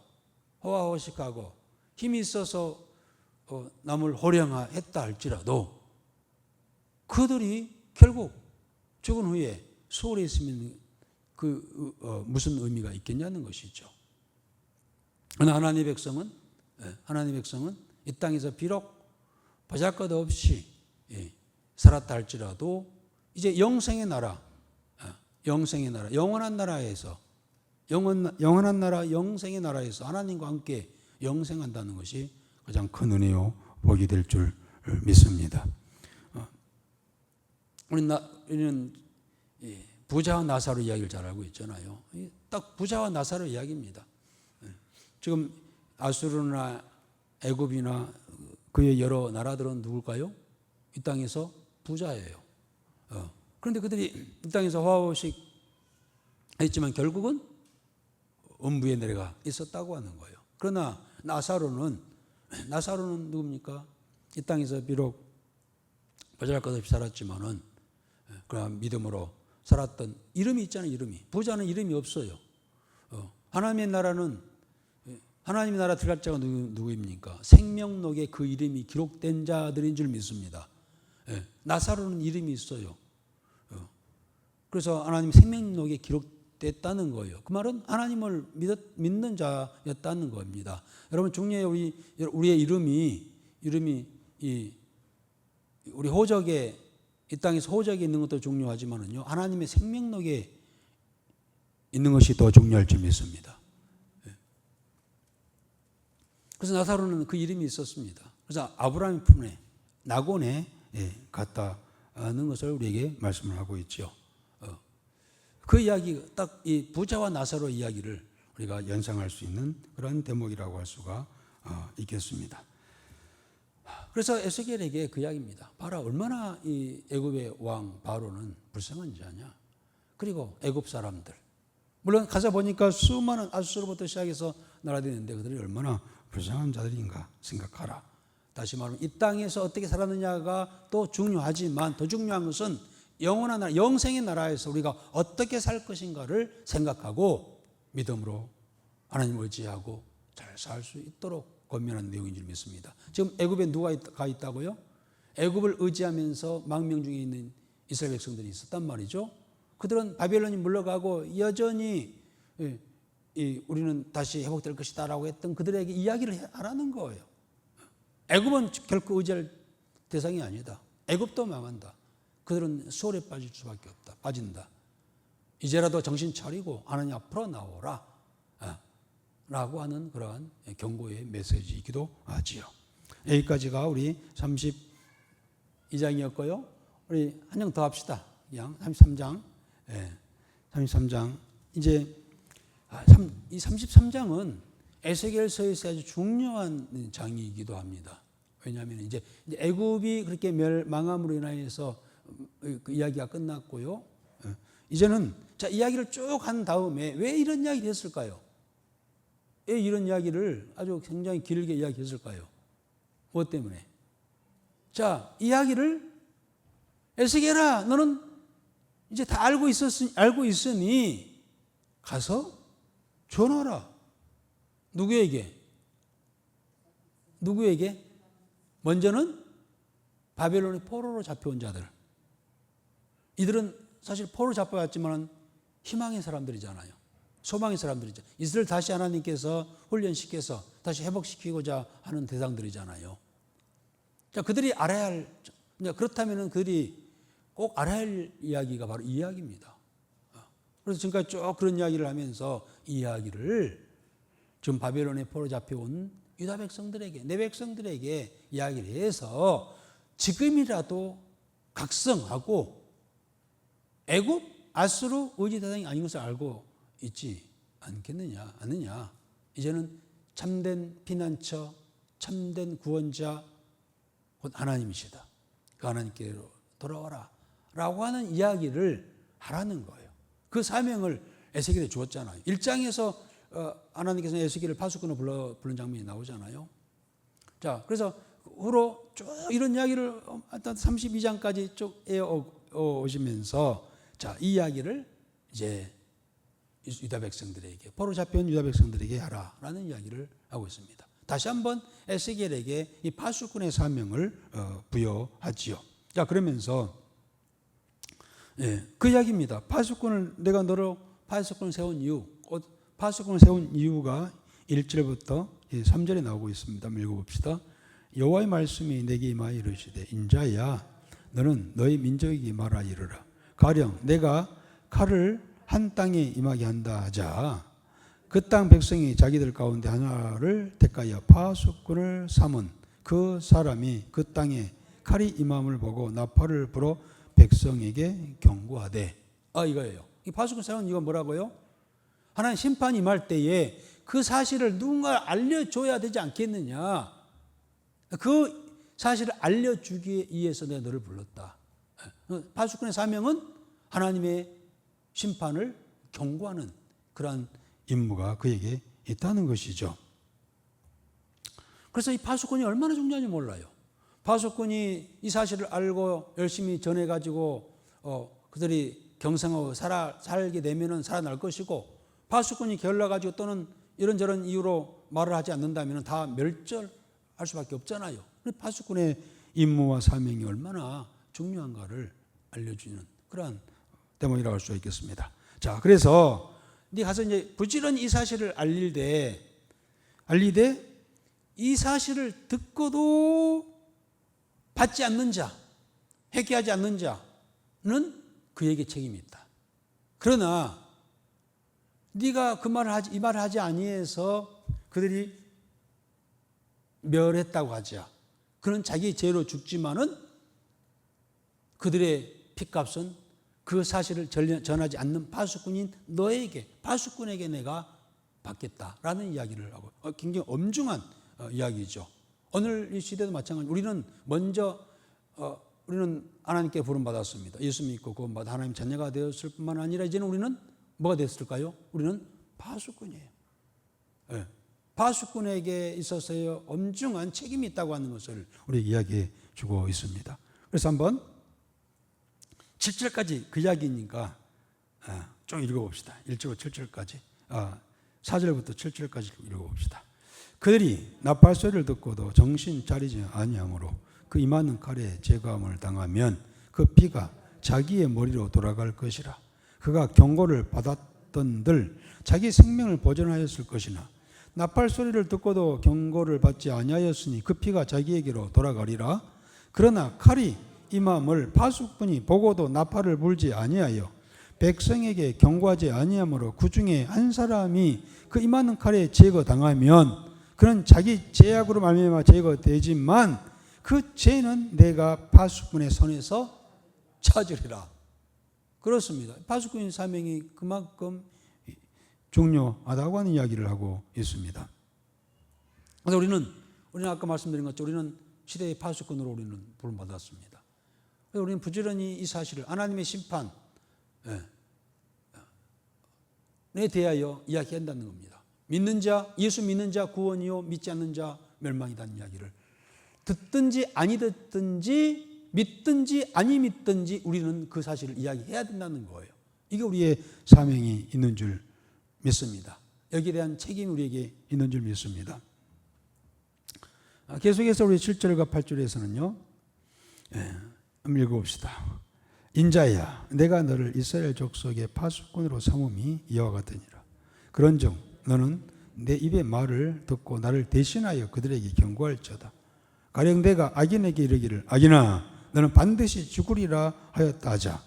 Speaker 1: 힘이 있어서 남을 호령했다 할지라도 그들이 결국 죽은 후에 수월에 있으면 무슨 의미가 있겠냐는 것이죠. 그러나 하나님의 백성은 이 땅에서 비록 보잘것없이 살았다 할지라도 이제 영생의 나라, 영원한 나라에서 영원한 나라, 영생의 나라에서 하나님과 함께 영생한다는 것이 가장 큰 은혜요 복이 될 줄 믿습니다. 우리는 부자와 나사로 이야기를 잘 알고 있잖아요. 딱 부자와 나사로 이야기입니다. 지금 아수르나 애굽이나 그의 여러 나라들은 누굴까요? 이 땅에서 부자예요. 그런데 그들이 이 땅에서 화호식 했지만 결국은 음부에 내려가 있었다고 하는 거예요. 그러나 나사로는 누굽니까? 이 땅에서 비록 모자랄 것 없이 살았지만은 그러나 믿음으로 살았던 이름이 있잖아요. 이름이. 부자는 이름이 없어요. 하나님의 나라는 하나님의 나라 들어갈 자가 누구입니까? 생명록에 그 이름이 기록된 자들인 줄 믿습니다. 나사로는 이름이 있어요. 그래서 하나님 생명록에 기록됐다는 거예요. 그 말은 하나님을 믿는 자였다는 겁니다. 여러분 중요해요. 우리의 이름이 우리 호적에 이 땅에서 호적에 있는 것도 중요하지만은요. 하나님의 생명록에 있는 것이 더 중요할 줄 믿습니다. 그래서 나사로는 그 이름이 있었습니다. 그래서 아브라함의 품에 낙원에 갔다는 것을 우리에게 말씀을 하고 있죠. 그 이야기 딱 이 부자와 나사로 이야기를 우리가 연상할 수 있는 그런 대목이라고 할 수가 있겠습니다. 그래서 에스겔에게 그 이야기입니다. 봐라 얼마나 이 애굽의 왕 바로는 불쌍한 자냐. 그리고 애굽 사람들 물론 가서 보니까 수많은 아수르부터 시작해서 나라들이 있는데 그들이 얼마나 불쌍한 자들인가 생각하라. 다시 말하면 이 땅에서 어떻게 살았느냐가 또 중요하지만 더 중요한 것은 영원한 나라, 영생의 나라에서 우리가 어떻게 살 것인가를 생각하고 믿음으로 하나님을 의지하고 잘 살 수 있도록 권면하는 내용인 줄 믿습니다. 지금 애굽에 누가 가 있다고요? 애굽을 의지하면서 망명 중에 있는 이스라엘 백성들이 있었단 말이죠. 그들은 바벨론이 물러가고 여전히 우리는 다시 회복될 것이다 라고 했던 그들에게 이야기를 하라는 거예요. 애굽은 결코 의지할 대상이 아니다. 애굽도 망한다. 그들은 수월에 빠질 수밖에 없다. 빠진다. 이제라도 정신 차리고 하나님 앞으로 나오라 라고 하는 그러한 경고의 메시지이기도 하지요. 여기까지가 우리 32장이었고요. 우리 한 장 더 합시다. 그냥 33장. 33장. 이제 이 33장은 에스겔서에서 아주 중요한 장이기도 합니다. 왜냐하면 이제 애굽이 그렇게 멸망함으로 인하여서 그 이야기가 끝났고요. 이제는 자 이야기를 쭉 한 다음에 왜 이런 이야기를 했을까요? 왜 이런 이야기를 아주 굉장히 길게 이야기했을까요? 무엇 때문에? 자 이야기를 에스겔아 너는 이제 다 알고 있으니 가서 전하라. 누구에게? 먼저는 바벨론의 포로로 잡혀온 자들. 이들은 사실 포로 잡혀왔지만 희망의 사람들이잖아요. 소망의 사람들이죠. 이들을 다시 하나님께서 훈련시켜서 다시 회복시키고자 하는 대상들이잖아요. 자, 그들이 알아야 할, 그렇다면 그들이 꼭 알아야 할 이야기가 바로 이 이야기입니다. 그래서 지금까지 쭉 그런 이야기를 하면서 이 이야기를 지금 바벨론에 포로 잡혀온 유다 백성들에게, 내 백성들에게 이야기를 해서 지금이라도 각성하고 애굽, 아수르 의지 대상이 아닌 것을 알고 있지 않느냐. 이제는 참된 피난처, 참된 구원자 곧 하나님이시다. 그 하나님께로 돌아와라 라고 하는 이야기를 하라는 거예요. 그 사명을 에스겔에 주었잖아요. 1장에서 하나님께서 에스겔을 파수꾼으로 부른 장면이 나오잖아요. 자, 그래서 후로 쭉 이런 이야기를 32장까지 쭉 오시면서 자, 이 이야기를 이제 유다 백성들에게 포로 잡혀온 유다 백성들에게 하라라는 이야기를 하고 있습니다. 다시 한번 에스겔에게 이 파수꾼의 사명을 부여하지요. 자, 그러면서 그 이야기입니다. 내가 너로 파수꾼을 세운 이유, 파수꾼을 세운 이유가 1절부터 3절에 나오고 있습니다. 한번 읽어봅시다. 여호와의 말씀이 내게 임하여 이르시되 인자야 너는 너희 민족에게 말하 이르라. 가령 내가 칼을 한 땅에 임하게 한다 하자. 그 땅 백성이 자기들 가운데 하나를 택하여 파수꾼을 삼은 그 사람이 그 땅에 칼이 임함을 보고 나팔을 불어 백성에게 경고하되. 이거예요. 이 파수꾼 사람은 이거 뭐라고요? 하나님 심판이 임할 때에 그 사실을 누군가 알려줘야 되지 않겠느냐. 그 사실을 알려주기 위해서 내가 너를 불렀다. 파수꾼의 사명은 하나님의 심판을 경고하는 그러한 임무가 그에게 있다는 것이죠. 그래서 이 파수꾼이 얼마나 중요한지 몰라요. 파수꾼이 이 사실을 알고 열심히 전해가지고 그들이 경성하고 살게 되면은 살아날 것이고, 파수꾼이 게을러가지고 또는 이런저런 이유로 말을 하지 않는다면 다 멸절할 수밖에 없잖아요. 파수꾼의 임무와 사명이 얼마나 중요한가를 알려주는 그러한 대목이라고 할 수 있겠습니다. 자, 그래서 네 가서 이제 부지런히 이 사실을 알리되 이 사실을 듣고도 받지 않는 자, 회개하지 않는 자는 그에게 책임이 있다. 그러나 네가 이 말을 하지 아니해서 그들이 멸했다고 하자. 그는 자기 죄로 죽지만은 그들의 핏값은 그 사실을 전하지 않는 파수꾼인 파수꾼에게 내가 받겠다라는 이야기를 하고, 굉장히 엄중한 이야기죠. 오늘 이 시대도 마찬가지. 우리는 하나님께 부름받았습니다. 예수 믿고 구원받아 하나님 자녀가 되었을 뿐만 아니라 이제는 우리는 뭐가 됐을까요? 우리는 파수꾼이에요. 네. 파수꾼에게 있어서의 엄중한 책임이 있다고 하는 것을 우리 이야기해 주고 있습니다. 그래서 한번 7절까지 그 이야기니까 좀 읽어봅시다. 1절부터 7절까지 4절부터 7절까지 읽어봅시다. 그들이 나팔 소리를 듣고도 정신 차리지 아니하므로 그 임하는 칼에 제거함을 당하면 그 피가 자기의 머리로 돌아갈 것이라. 그가 경고를 받았던들 자기 생명을 보존하였을 것이나 나팔 소리를 듣고도 경고를 받지 아니하였으니 그 피가 자기에게로 돌아가리라. 그러나 칼이 임함을 파수꾼이 보고도 나팔을 불지 아니하여 백성에게 경고하지 아니하므로 그 중에 한 사람이 그 임하는 칼에 제거당하면 그는 자기 죄악으로 말미암아 제거되지만 그 죄는 내가 파수꾼의 손에서 찾으리라. 그렇습니다. 파수꾼의 사명이 그만큼 중요하다고 하는 이야기를 하고 있습니다. 그래서 우리는 아까 말씀드린 것처럼 우리는 시대의 파수꾼으로 우리는 부름받았습니다. 그래서 우리는 부지런히 이 사실을 하나님의 심판에 대하여 이야기한다는 겁니다. 예수 믿는 자 구원이요 믿지 않는 자 멸망이라는 이야기를 듣든지 아니 듣든지 믿든지 아니 믿든지 우리는 그 사실을 이야기해야 된다는 거예요. 이게 우리의 사명이 있는 줄 믿습니다. 여기에 대한 책임이 우리에게 있는 줄 믿습니다. 계속해서 우리 7절과 8절에서는요. 한번 읽어봅시다. 인자야 내가 너를 이스라엘 족속의 파수꾼으로 삼음이 이와 같으니라. 그런즉 너는 내 입의 말을 듣고 나를 대신하여 그들에게 경고할지어다. 가령 내가 악인에게 이르기를 악인아 너는 반드시 죽으리라 하였다 하자.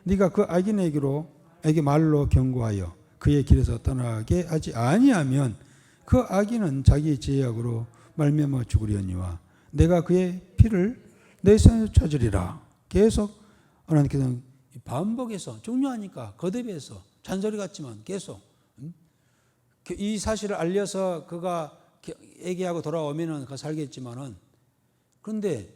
Speaker 1: 네가 그 악인에게 말로 경고하여 그의 길에서 떠나게 하지 아니하면 그 악인은 자기 죄악으로 말미암아 죽으려니와 내가 그의 피를 내 손에서 찾으리라. 계속 하나님께서는 반복해서 중요하니까 거듭해서 잔소리 같지만 계속 이 사실을 알려서 그가 얘기하고 돌아오면은 그 살겠지만은 그런데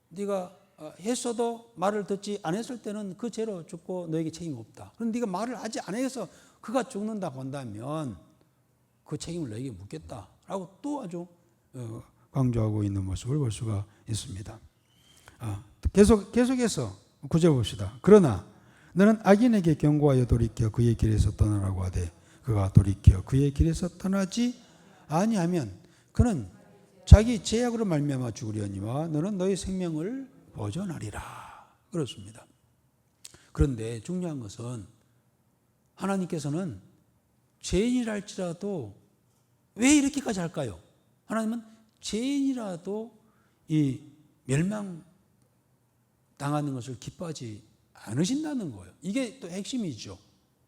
Speaker 1: 네가 했어도 말을 듣지 않았을 때는 그 죄로 죽고 너에게 책임 없다. 그런데 네가 말을 하지 않아서 그가 죽는다고 한다면 그 책임을 너에게 묻겠다라고 또 아주 강조하고 있는 모습을 볼 수가 있습니다. 계속해서 9절 봅시다. 그러나 너는 악인에게 경고하여 돌이켜 그의 길에서 떠나라고 하되 그가 돌이켜 그의 길에서 떠나지 아니하면 그는 자기 죄악으로 말미암아 죽으려니와 너는 너의 생명을 보존하리라. 그렇습니다. 그런데 중요한 것은 하나님께서는 죄인이랄지라도 왜 이렇게까지 할까요? 하나님은 죄인이라도 이 멸망 당하는 것을 기뻐하지 않으신다는 거예요. 이게 또 핵심이죠.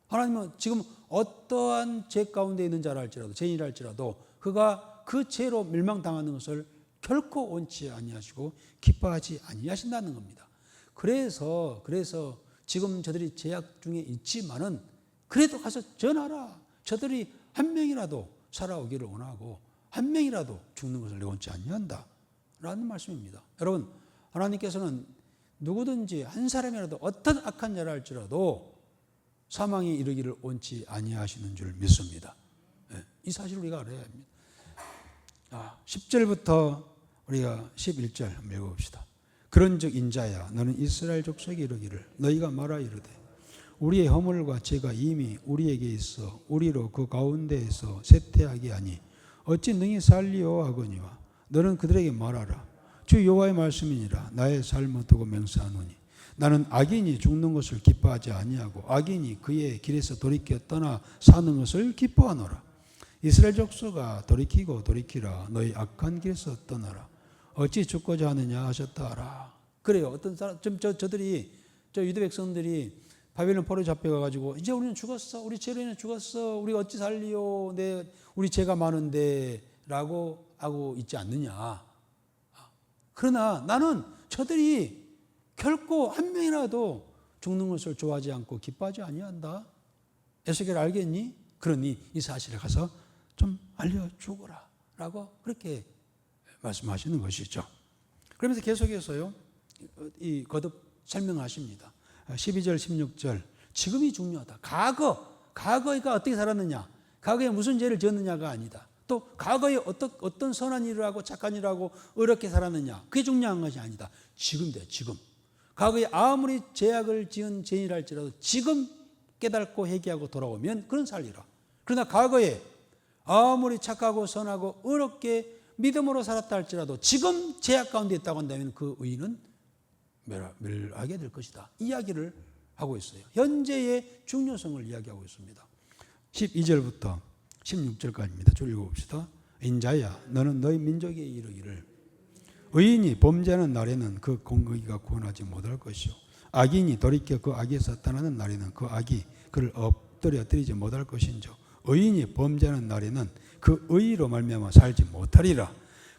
Speaker 1: 하나님은 지금 어떠한 죄 가운데 있는 자라 할지라도 죄인이라 할지라도 그가 그 죄로 멸망당하는 것을 결코 원치 아니하시고 기뻐하지 아니하신다는 겁니다. 그래서 지금 저들이 죄악 중에 있지만은 그래도 가서 전하라. 저들이 한 명이라도 살아오기를 원하고 한 명이라도 죽는 것을 원치 아니한다 라는 말씀입니다. 여러분 하나님께서는 누구든지 한 사람이라도 어떤 악한 자라 할지라도 사망에 이르기를 원치 아니하시는 줄 믿습니다. 이 사실을 우리가 알아야 합니다. 10절부터 우리가 11절 한번 읽어봅시다. 그런즉 인자야 너는 이스라엘 족속이 이르기를 너희가 말하 이르되 우리의 허물과 죄가 이미 우리에게 있어 우리로 그 가운데에서 쇠퇴하게 하니 어찌 능히 살리오 하거니와 너는 그들에게 말하라 주 여호와의 말씀이니라 나의 삶을 두고 맹세하노니 나는 악인이 죽는 것을 기뻐하지 아니하고 악인이 그의 길에서 돌이켜 떠나 사는 것을 기뻐하노라. 이스라엘 족속아 돌이키고 돌이키라 너희 악한 길에서 떠나라. 어찌 죽고자 하느냐 하셨다 하라. 그래요. 어떤 사람 저들이 유대 백성들이 바벨론 포로에 잡혀가 가지고 이제 우리는 죽었어. 우리 죄로 인해 죽었어. 우리가 어찌 살리요. 우리 죄가 많은데라고 하고 있지 않느냐. 그러나 나는 저들이 결코 한 명이라도 죽는 것을 좋아하지 않고 기뻐하지 아니한다. 에스겔 알겠니? 그러니 이 사실을 가서 좀 알려주거라 라고 그렇게 말씀하시는 것이죠. 그러면서 계속해서요 거듭 설명하십니다. 12절 16절 지금이 중요하다. 과거가 어떻게 살았느냐, 과거에 무슨 죄를 지었느냐가 아니다. 또 과거에 어떤 선한 일을 하고 착한 일을 하고 어렵게 살았느냐, 그게 중요한 것이 아니다. 지금이다. 지금 과거에 아무리 죄악을 지은 죄인이랄지라도 지금 깨닫고 회개하고 돌아오면 그런 살리라. 그러나 과거에 아무리 착하고 선하고 어렵게 믿음으로 살았다 할지라도 지금 죄악 가운데 있다고 한다면 그 의인은 멸하게 될 것이다. 이야기를 하고 있어요. 현재의 중요성을 이야기하고 있습니다. 12절부터 16절까지입니다. 쭉 읽어봅시다. 인자야 너는 너희 민족에 이르기를 의인이 범죄하는 날에는 그 공의가 구원하지 못할 것이요 악인이 돌이켜 그 악에서 떠나는 날에는 그 악이 그를 엎드려뜨리지 못할 것인즉 의인이 범죄하는 날에는 그 의로 말미암아 살지 못하리라.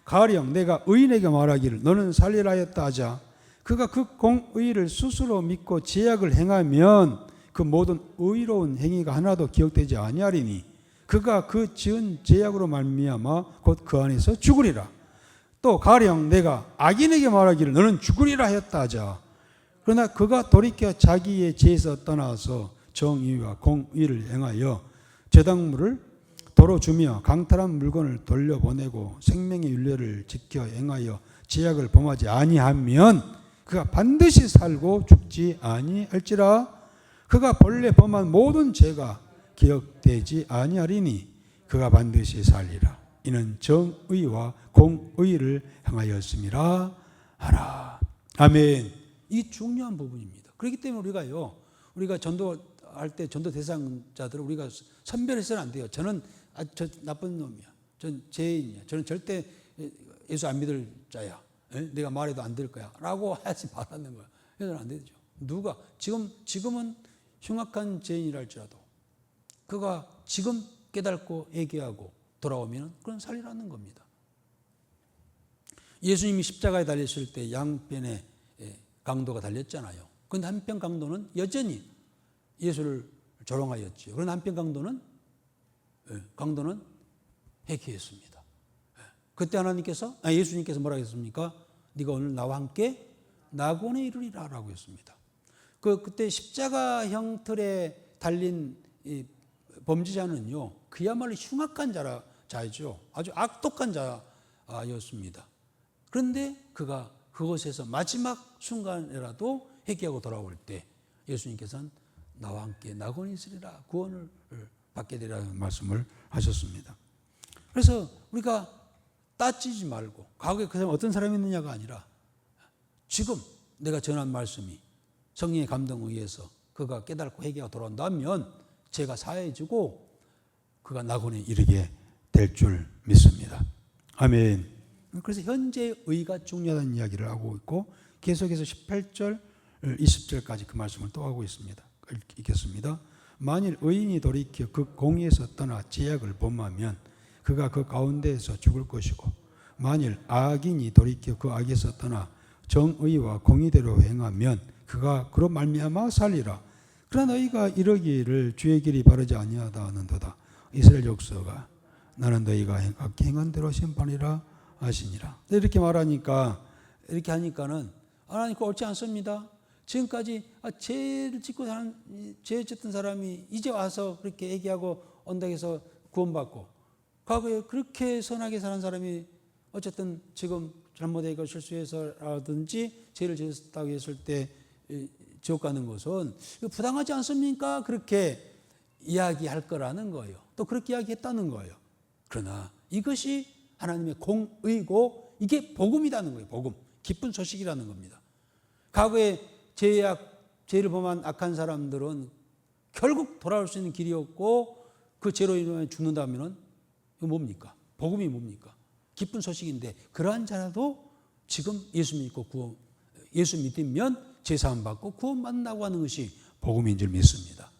Speaker 1: 가령 내가 의인에게 말하기를 너는 살리라 하였다 하자 그가 그 공의를 스스로 믿고 제약을 행하면 그 모든 의로운 행위가 하나도 기억되지 아니하리니 그가 그 지은 제약으로 말미암아 곧 그 안에서 죽으리라. 또 가령 내가 악인에게 말하기를 너는 죽으리라 하였다 하자 그러나 그가 돌이켜 자기의 죄에서 떠나서 정의와 공의를 행하여 제당물을 도로 주며 강탈한 물건을 돌려보내고 생명의 윤례를 지켜 행하여 제약을 범하지 아니하면 그가 반드시 살고 죽지 아니할지라. 그가 본래 범한 모든 죄가 기억되지 아니하리니 그가 반드시 살리라. 이는 정의와 공의를 향하였음이라 하라. 아멘. 이 중요한 부분입니다. 그렇기 때문에 우리가 전도할 때 전도 대상자들을 우리가 선별해서는 안 돼요. 저는 저 나쁜 놈이야. 전 죄인이야. 저는 절대 예수 안 믿을 자야. 내가 말해도 안 될 거야. 라고 하지 말라는 거야. 이건 안 되죠. 누가 지금은 흉악한 죄인이랄지라도 그가 지금 깨닫고 회개하고 돌아오면 그건 살리라는 겁니다. 예수님이 십자가에 달렸을 때 양편에 강도가 달렸잖아요. 그런데 한편 강도는 여전히 예수를 조롱하였지요. 그런데 한편 강도는 회개했습니다. 그때 예수님께서 뭐라고 했습니까? 네가 오늘 나와 함께 낙원에 이르리라 라고 했습니다. 그때 십자가형 틀에 달린 이 범죄자는요, 그야말로 흉악한 자이죠. 아주 악독한 자였습니다. 그런데 그가 그것에서 마지막 순간에라도 회개하고 돌아올 때 예수님께서는 나와 함께 낙원에 있으리라 구원을 받게 되리라는 말씀을 하셨습니다. 그래서 우리가 따지지 말고 과거에 그 사람이 어떤 사람이었느냐가 아니라 지금 내가 전한 말씀이 성령의 감동에 의해서 그가 깨닫고 회개하고 돌아온다면 죄가 사해지고 그가 낙원에 이르게 될 줄 믿습니다. 아멘. 그래서 현재의 의가 중요하다는 이야기를 하고 있고 계속해서 18절, 20절까지 그 말씀을 또 하고 있습니다. 읽겠습니다. 만일 의인이 돌이켜 그 공의에서 떠나 제약을 범하면 그가 그 가운데에서 죽을 것이고 만일 악인이 돌이켜 그 악에서 떠나 정의와 공의대로 행하면 그가 그로 말미암아 살리라. 그러나 너희가 이러기를 주의 길이 바르지 아니하다 하는도다. 이스라엘 족속아 나는 너희가 행한 대로 심판이라 하시니라. 이렇게 이렇게 하니까는 하나님 그 옳지 않습니다. 지금까지 죄를 짓고 죄 짓던 사람이 이제 와서 그렇게 얘기하고 언덕에서 구원받고 과거에 그렇게 선하게 사는 사람이 어쨌든 지금 잘못하고 실수해서라든지 죄를 지었다고 했을 때 지옥 가는 것은 부당하지 않습니까? 그렇게 이야기할 거라는 거예요. 또 그렇게 이야기했다는 거예요. 그러나 이것이 하나님의 공의고 이게 복음이라는 거예요. 복음. 기쁜 소식이라는 겁니다. 과거에 죄를 범한 악한 사람들은 결국 돌아올 수 있는 길이 없고 그 죄로 인해 죽는다면 이거 뭡니까? 복음이 뭡니까? 기쁜 소식인데 그러한 자라도 지금 예수 믿으면 죄사함 받고 구원받는다고 하는 것이 복음인 줄 믿습니다.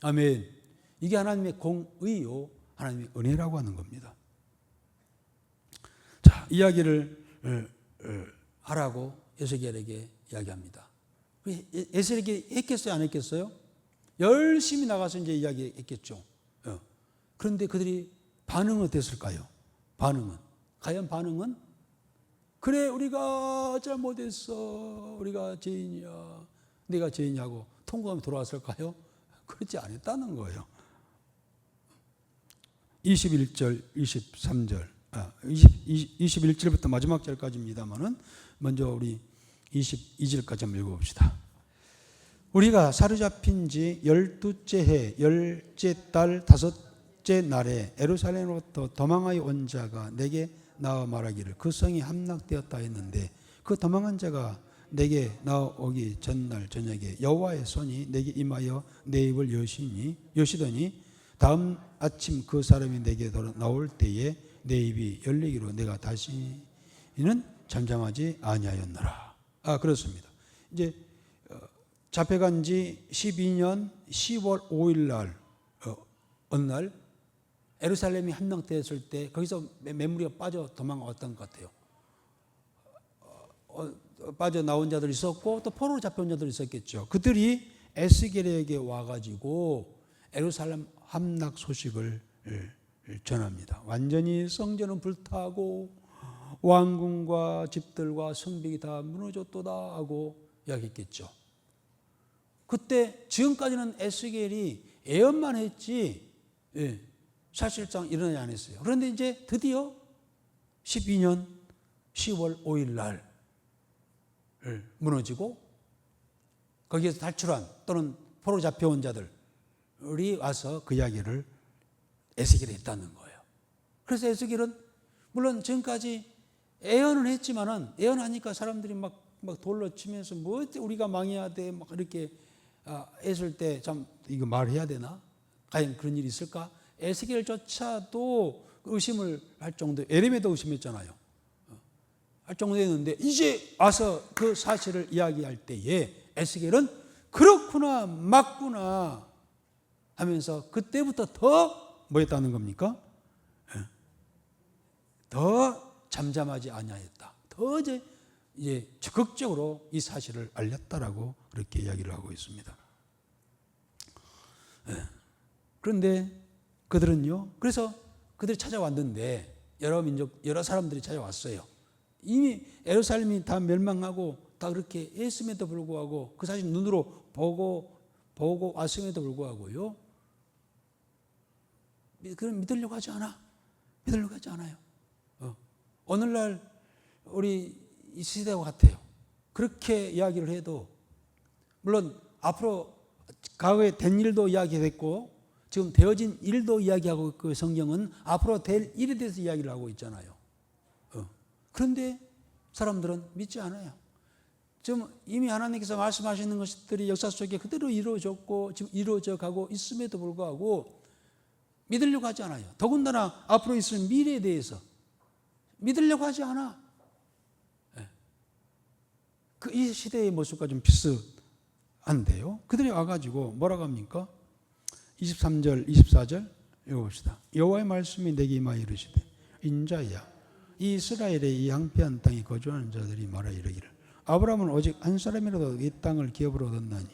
Speaker 1: 아멘. 이게 하나님의 공의요 하나님의 은혜라고 하는 겁니다. 자, 이야기를 하라고 에스겔에게 이야기합니다. 에스겔에게 했겠어요? 안 했겠어요? 열심히 나가서 이제 이야기했겠죠. 그런데 그들이 반응은 어땠을까요? 과연 반응은? 그래, 우리가 잘못했어. 우리가 죄인이야. 네가 죄인이냐고 통곡하며 돌아왔을까요? 그렇지 않았다는 거예요. 21절, 23절, 21절부터 마지막 절까지입니다만은 먼저 우리 22절까지 한번 읽어봅시다. 우리가 사로잡힌 지 12째 해 10째 달 5째 날에 예루살렘으로부터 도망하여 온 자가 내게 나와 말하기를 그 성이 함락되었다 했는데 그 도망한 자가 내게 나오기 전날 저녁에 여호와의 손이 내게 임하여 내 입을 여시더니 다음 아침 그 사람이 내게 나올 때에 내 입이 열리기로 내가 다시는 잠잠하지 아니하였노라. 그렇습니다. 이제 잡혀간 지 12년 10월 5일 날 어느 날 예루살렘이 함락되었을 때 거기서 몇 무리가 빠져 도망왔던 것 같아요. 빠져나온 자들이 있었고 또 포로로 잡혀온 자들이 있었겠죠. 그들이 에스겔에게 와가지고 예루살렘 함락 소식을 전합니다. 완전히 성전은 불타고 왕궁과 집들과 성벽이 다 무너졌도다 하고 이야기했겠죠. 그때 지금까지는 에스겔이 예언만 했지 사실상 일어나지 않았어요. 그런데 이제 드디어 12년 10월 5일 날 무너지고 거기에서 탈출한 또는 포로 잡혀온 자들이 와서 그 이야기를 에스겔이 했다는 거예요. 그래서 에스겔은 물론 지금까지 예언은 했지만은 예언하니까 사람들이 막 돌로 치면서 뭐 우리가 망해야 돼 막 이렇게 했을 때 참 이거 말해야 되나? 과연 그런 일이 있을까? 에스겔조차도 의심을 할 정도, 예레미야도 의심했잖아요. 할 정도였는데 이제 와서 그 사실을 이야기할 때에 에스겔은 그렇구나 맞구나 하면서 그때부터 더 뭐였다는 겁니까? 더 잠잠하지 아니하였다. 더 이제 적극적으로 이 사실을 알렸다라고 그렇게 이야기를 하고 있습니다. 그런데 그들은요. 그래서 그들이 찾아왔는데 여러 사람들이 찾아왔어요. 이미 예루살렘이 다 멸망하고 다 그렇게 했음에도 불구하고 그 사실 눈으로 보고 왔음에도 불구하고요. 그럼 믿으려고 하지 않아. 믿으려고 하지 않아요. 오늘날 우리 이 시대와 같아요. 그렇게 이야기를 해도 물론 앞으로 과거에 된 일도 이야기했고 지금 되어진 일도 이야기하고 있고 성경은 앞으로 될 일에 대해서 이야기를 하고 있잖아요. 그런데 사람들은 믿지 않아요. 지금 이미 하나님께서 말씀하시는 것들이 역사 속에 그대로 이루어졌고 지금 이루어져 가고 있음에도 불구하고 믿으려고 하지 않아요. 더군다나 앞으로 있을 미래에 대해서 믿으려고 하지 않아. 이 시대의 모습과 좀 비슷한데요. 그들이 와가지고 뭐라고 합니까? 23절, 24절 읽어봅시다. 여호와의 말씀이 내게 임하여 이르시되 인자야 이 이스라엘의 이 황폐한 땅에 거주하는 자들이 말하 이르기를 아브라함은 오직 한 사람이라도 이 땅을 기업으로 얻었나니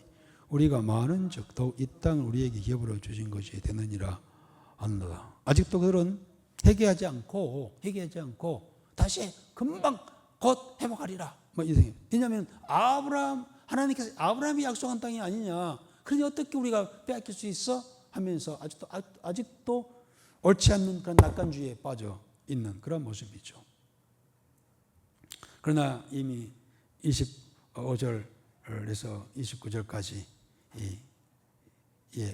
Speaker 1: 우리가 많은즉 더욱 이 땅을 우리에게 기업으로 주신 것이 되느니라 한다. 아직도 그들은 회개하지 않고 다시 금방 곧 회복하리라. 왜냐하면 하나님께서 아브라함이 약속한 땅이 아니냐. 그러니 어떻게 우리가 빼앗길 수 있어? 하면서 아직도 옳지 않는 그런 낙관주의에 빠져 있는 그런 모습이죠. 그러나 이미 25절에서 29절까지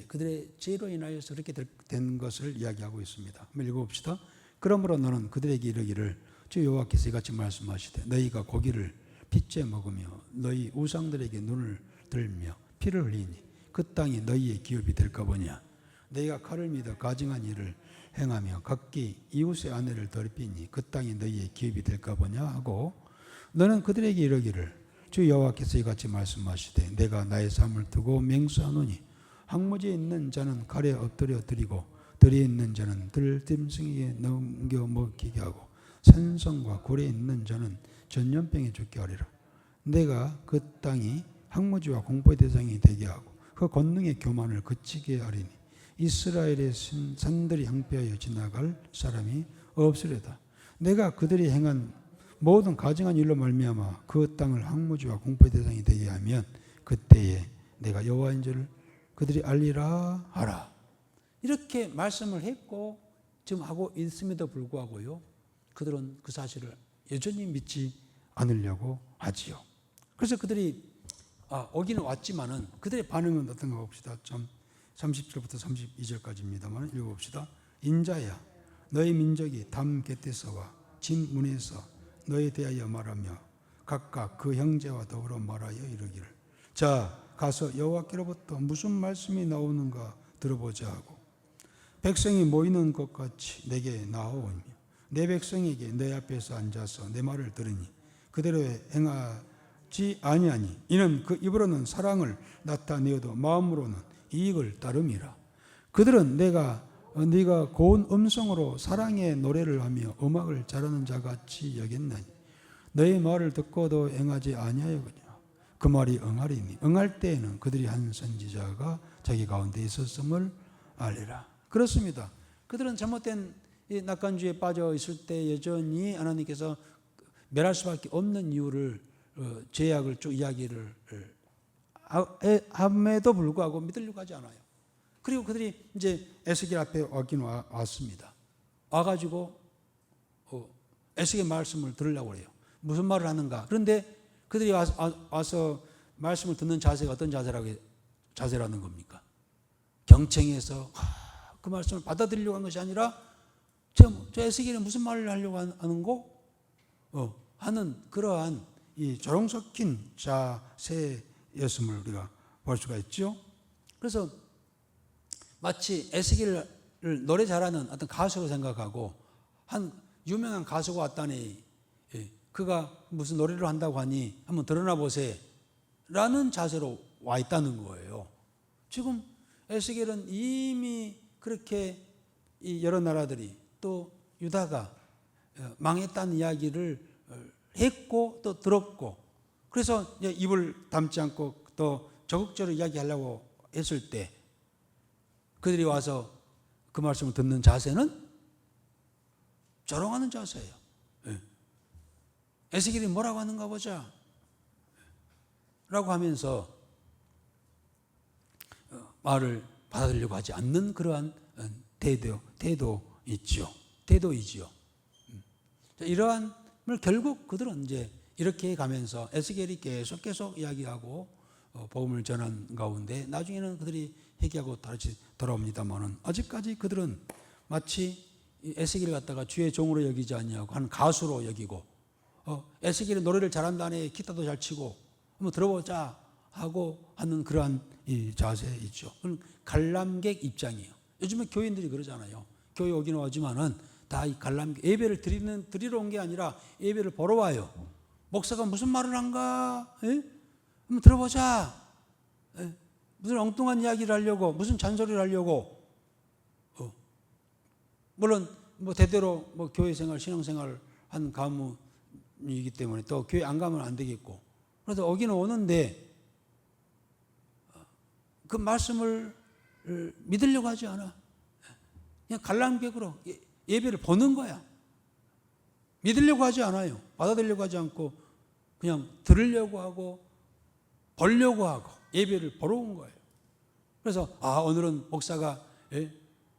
Speaker 1: 그들의 죄로 인하여서 그렇게 된 것을 이야기하고 있습니다. 한번 읽어봅시다. 그러므로 너는 그들에게 이르기를 주 여호와께서 이같이 말씀하시되 너희가 고기를 빚째 먹으며 너희 우상들에게 눈을 들며 피를 흘리니 그 땅이 너희의 기업이 될까 보냐. 너희가 칼을 믿어 가증한 일을 행하며 각기 이웃의 아내를 더럽히니 그 땅이 너희의 기업이 될까 보냐 하고 너는 그들에게 이르기를 주 여호와께서 이같이 말씀하시되 내가 나의 삶을 두고 맹세하노니 황무지에 있는 자는 칼에 엎드려 드리고 들에 있는 자는 들짐승에게 넘겨 먹히게 하고 산성과 굴에 있는 자는 전염병에 죽게 하리라. 내가 그 땅이 황무지와 공포의 대상이 되게 하고 그 권능의 교만을 그치게 하리니 이스라엘의 산들이 황폐하여 지나갈 사람이 없으리다. 내가 그들이 행한 모든 가증한 일로 말미암아 그 땅을 황무지와 공포의 대상이 되게 하면 그때에 내가 여호와인 줄 그들이 알리라 하라. 이렇게 말씀을 했고 지금 하고 있음에도 불구하고요, 그들은 그 사실을 여전히 믿지 않으려고 하지요. 그래서 그들이 오기는 왔지만은 그들의 반응은 어떤가 봅시다. 좀 30절부터 32절까지입니다만 읽어봅시다. 인자야 너희 민족이 담 곁에서와 진 문에서 너에 대하여 말하며 각각 그 형제와 더불어 말하여 이르기를 자 가서 여호와께로부터 무슨 말씀이 나오는가 들어보자 하고 백성이 모이는 것 같이 내게 나오오며 내 백성에게 내 앞에서 앉아서 내 말을 들으니 그대로 행하지 아니하니 이는 그 입으로는 사랑을 나타내어도 마음으로는 이익을 따름이라. 그들은 네가 고운 음성으로 사랑의 노래를 하며 음악을 잘하는 자같이 여겼나니 너의 말을 듣고도 행하지 아니하였거니와 그 말이 응하리니 응할 때에는 그들이 한 선지자가 자기 가운데 있었음을 알리라. 그렇습니다. 그들은 잘못된 낙관주의에 빠져 있을 때 여전히 하나님께서 멸할 수밖에 없는 이유를 죄악을 쭉 이야기를 함에도 불구하고 믿으려고 하지 않아요. 그리고 그들이 이제 에스겔 앞에 오긴 왔습니다. 와가지고 에스겔 말씀을 들으려고 해요. 무슨 말을 하는가. 그런데 그들이 와서 말씀을 듣는 자세가 어떤 자세라는 겁니까? 경청해서 그 말씀을 받아들이려고 한 것이 아니라 저 에스겔이 무슨 말을 하려고 하는고 하는 그러한 이 조롱 섞인 자세였음을 우리가 볼 수가 있죠. 그래서 마치 에스겔을 노래 잘하는 어떤 가수로 생각하고 한 유명한 가수가 왔다니 그가 무슨 노래를 한다고 하니 한번 드러나 보세요 라는 자세로 와 있다는 거예요. 지금 에스겔은 이미 그렇게 이 여러 나라들이 또 유다가 망했다는 이야기를 했고 또 들었고 그래서 입을 담지 않고 또 적극적으로 이야기하려고 했을 때 그들이 와서 그 말씀을 듣는 자세는 조롱하는 자세예요. 에스겔이 뭐라고 하는가 보자 라고 하면서 말을 받아들이려고 하지 않는 그러한 태도이지요. 이러한을 결국 그들은 이제 이렇게 가면서 에스겔이 계속 이야기하고 복음을 전한 가운데 나중에는 그들이 회개하고 다시 돌아옵니다만은 아직까지 그들은 마치 에스겔을 갖다가 주의 종으로 여기지 아니하고 한 가수로 여기고 에스겔이 노래를 잘한다네 기타도 잘 치고 한번 들어보자 하고 하는 그러한 이 자세이죠. 관람객 입장이에요. 요즘에 교인들이 그러잖아요. 교회 오기는 오지만은 다 이 관람객 예배를 드리러 온 게 아니라 예배를 보러 와요. 목사가 무슨 말을 한가? 한번 들어보자. 무슨 엉뚱한 이야기를 하려고 무슨 잔소리를 하려고 물론 대대로 교회 생활 신앙생활을 한 가문이기 때문에 또 교회 안 가면 안 되겠고 그래서 오기는 오는데 그 말씀을 믿으려고 하지 않아. 그냥 관람객으로 예배를 보는 거야. 믿으려고 하지 않아요. 받아들이려고 하지 않고 그냥 들으려고 하고 보려고 하고 예배를 보러 온 거예요. 그래서 오늘은 목사가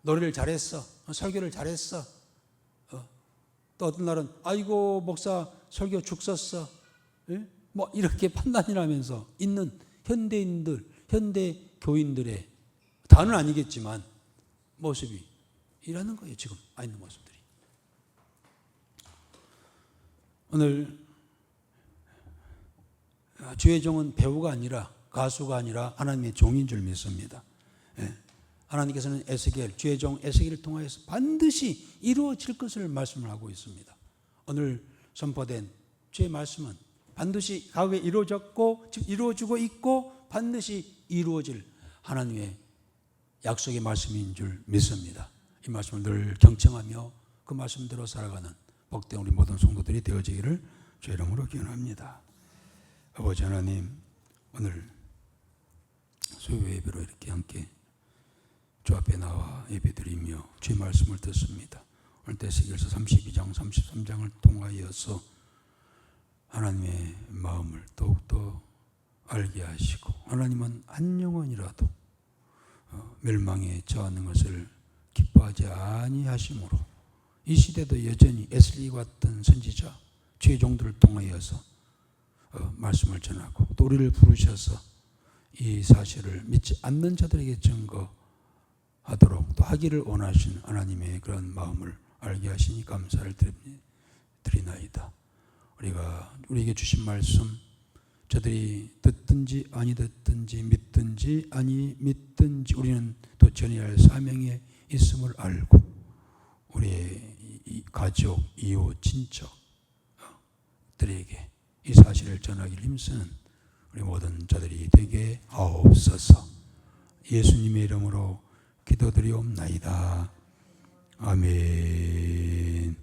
Speaker 1: 노래를 잘했어. 설교를 잘했어. 또 어떤 날은 아이고 목사 설교 죽 썼어. 예? 뭐 이렇게 판단이라면서 있는 현대인들, 현대 교인들의 다는 아니겠지만 모습이 이라는 거예요. 지금 아 있는 모습들이. 오늘 주의 종은 배우가 아니라 가수가 아니라 하나님의 종인 줄 믿습니다. 예. 하나님께서는 에스겔, 주의 종 에스겔을 통하여서 반드시 이루어질 것을 말씀을 하고 있습니다. 오늘 선포된 주의 말씀은 반드시 과거에 이루어졌고 지금 이루어지고 있고 반드시 이루어질 하나님의 약속의 말씀인 줄 믿습니다. 이 말씀을 늘 경청하며 그 말씀대로 살아가는 복된 우리 모든 성도들이 되어지기를 주의 이름으로 기원합니다. 아버지 하나님, 오늘 수요 예배로 이렇게 함께 주 앞에 나와 예배드리며 주의 말씀을 듣습니다. 오늘 에스겔서 32장 33장을 통하여서 하나님의 마음을 더욱더 알게 하시고 하나님은 한 영혼이라도 멸망에 처하는 것을 기뻐하지 아니하심으로 이 시대도 여전히 에스겔과 같은 선지자 주의 종들을 통하여서 말씀을 전하고 또 우리를 부르셔서 이 사실을 믿지 않는 자들에게 증거하도록 또 하기를 원하시는 하나님의 그런 마음을 알게 하시니 감사를 드리나이다. 우리에게 주신 말씀 저들이 듣든지 아니 듣든지 믿든지 아니 믿든지 우리는 또 전해야 할 사명에 있음을 알고 우리의 가족, 이웃, 친척들에게 이 사실을 전하기를 힘쓰는 우리 모든 자들이 되게 하옵소서. 예수님의 이름으로 기도드리옵나이다. 아멘.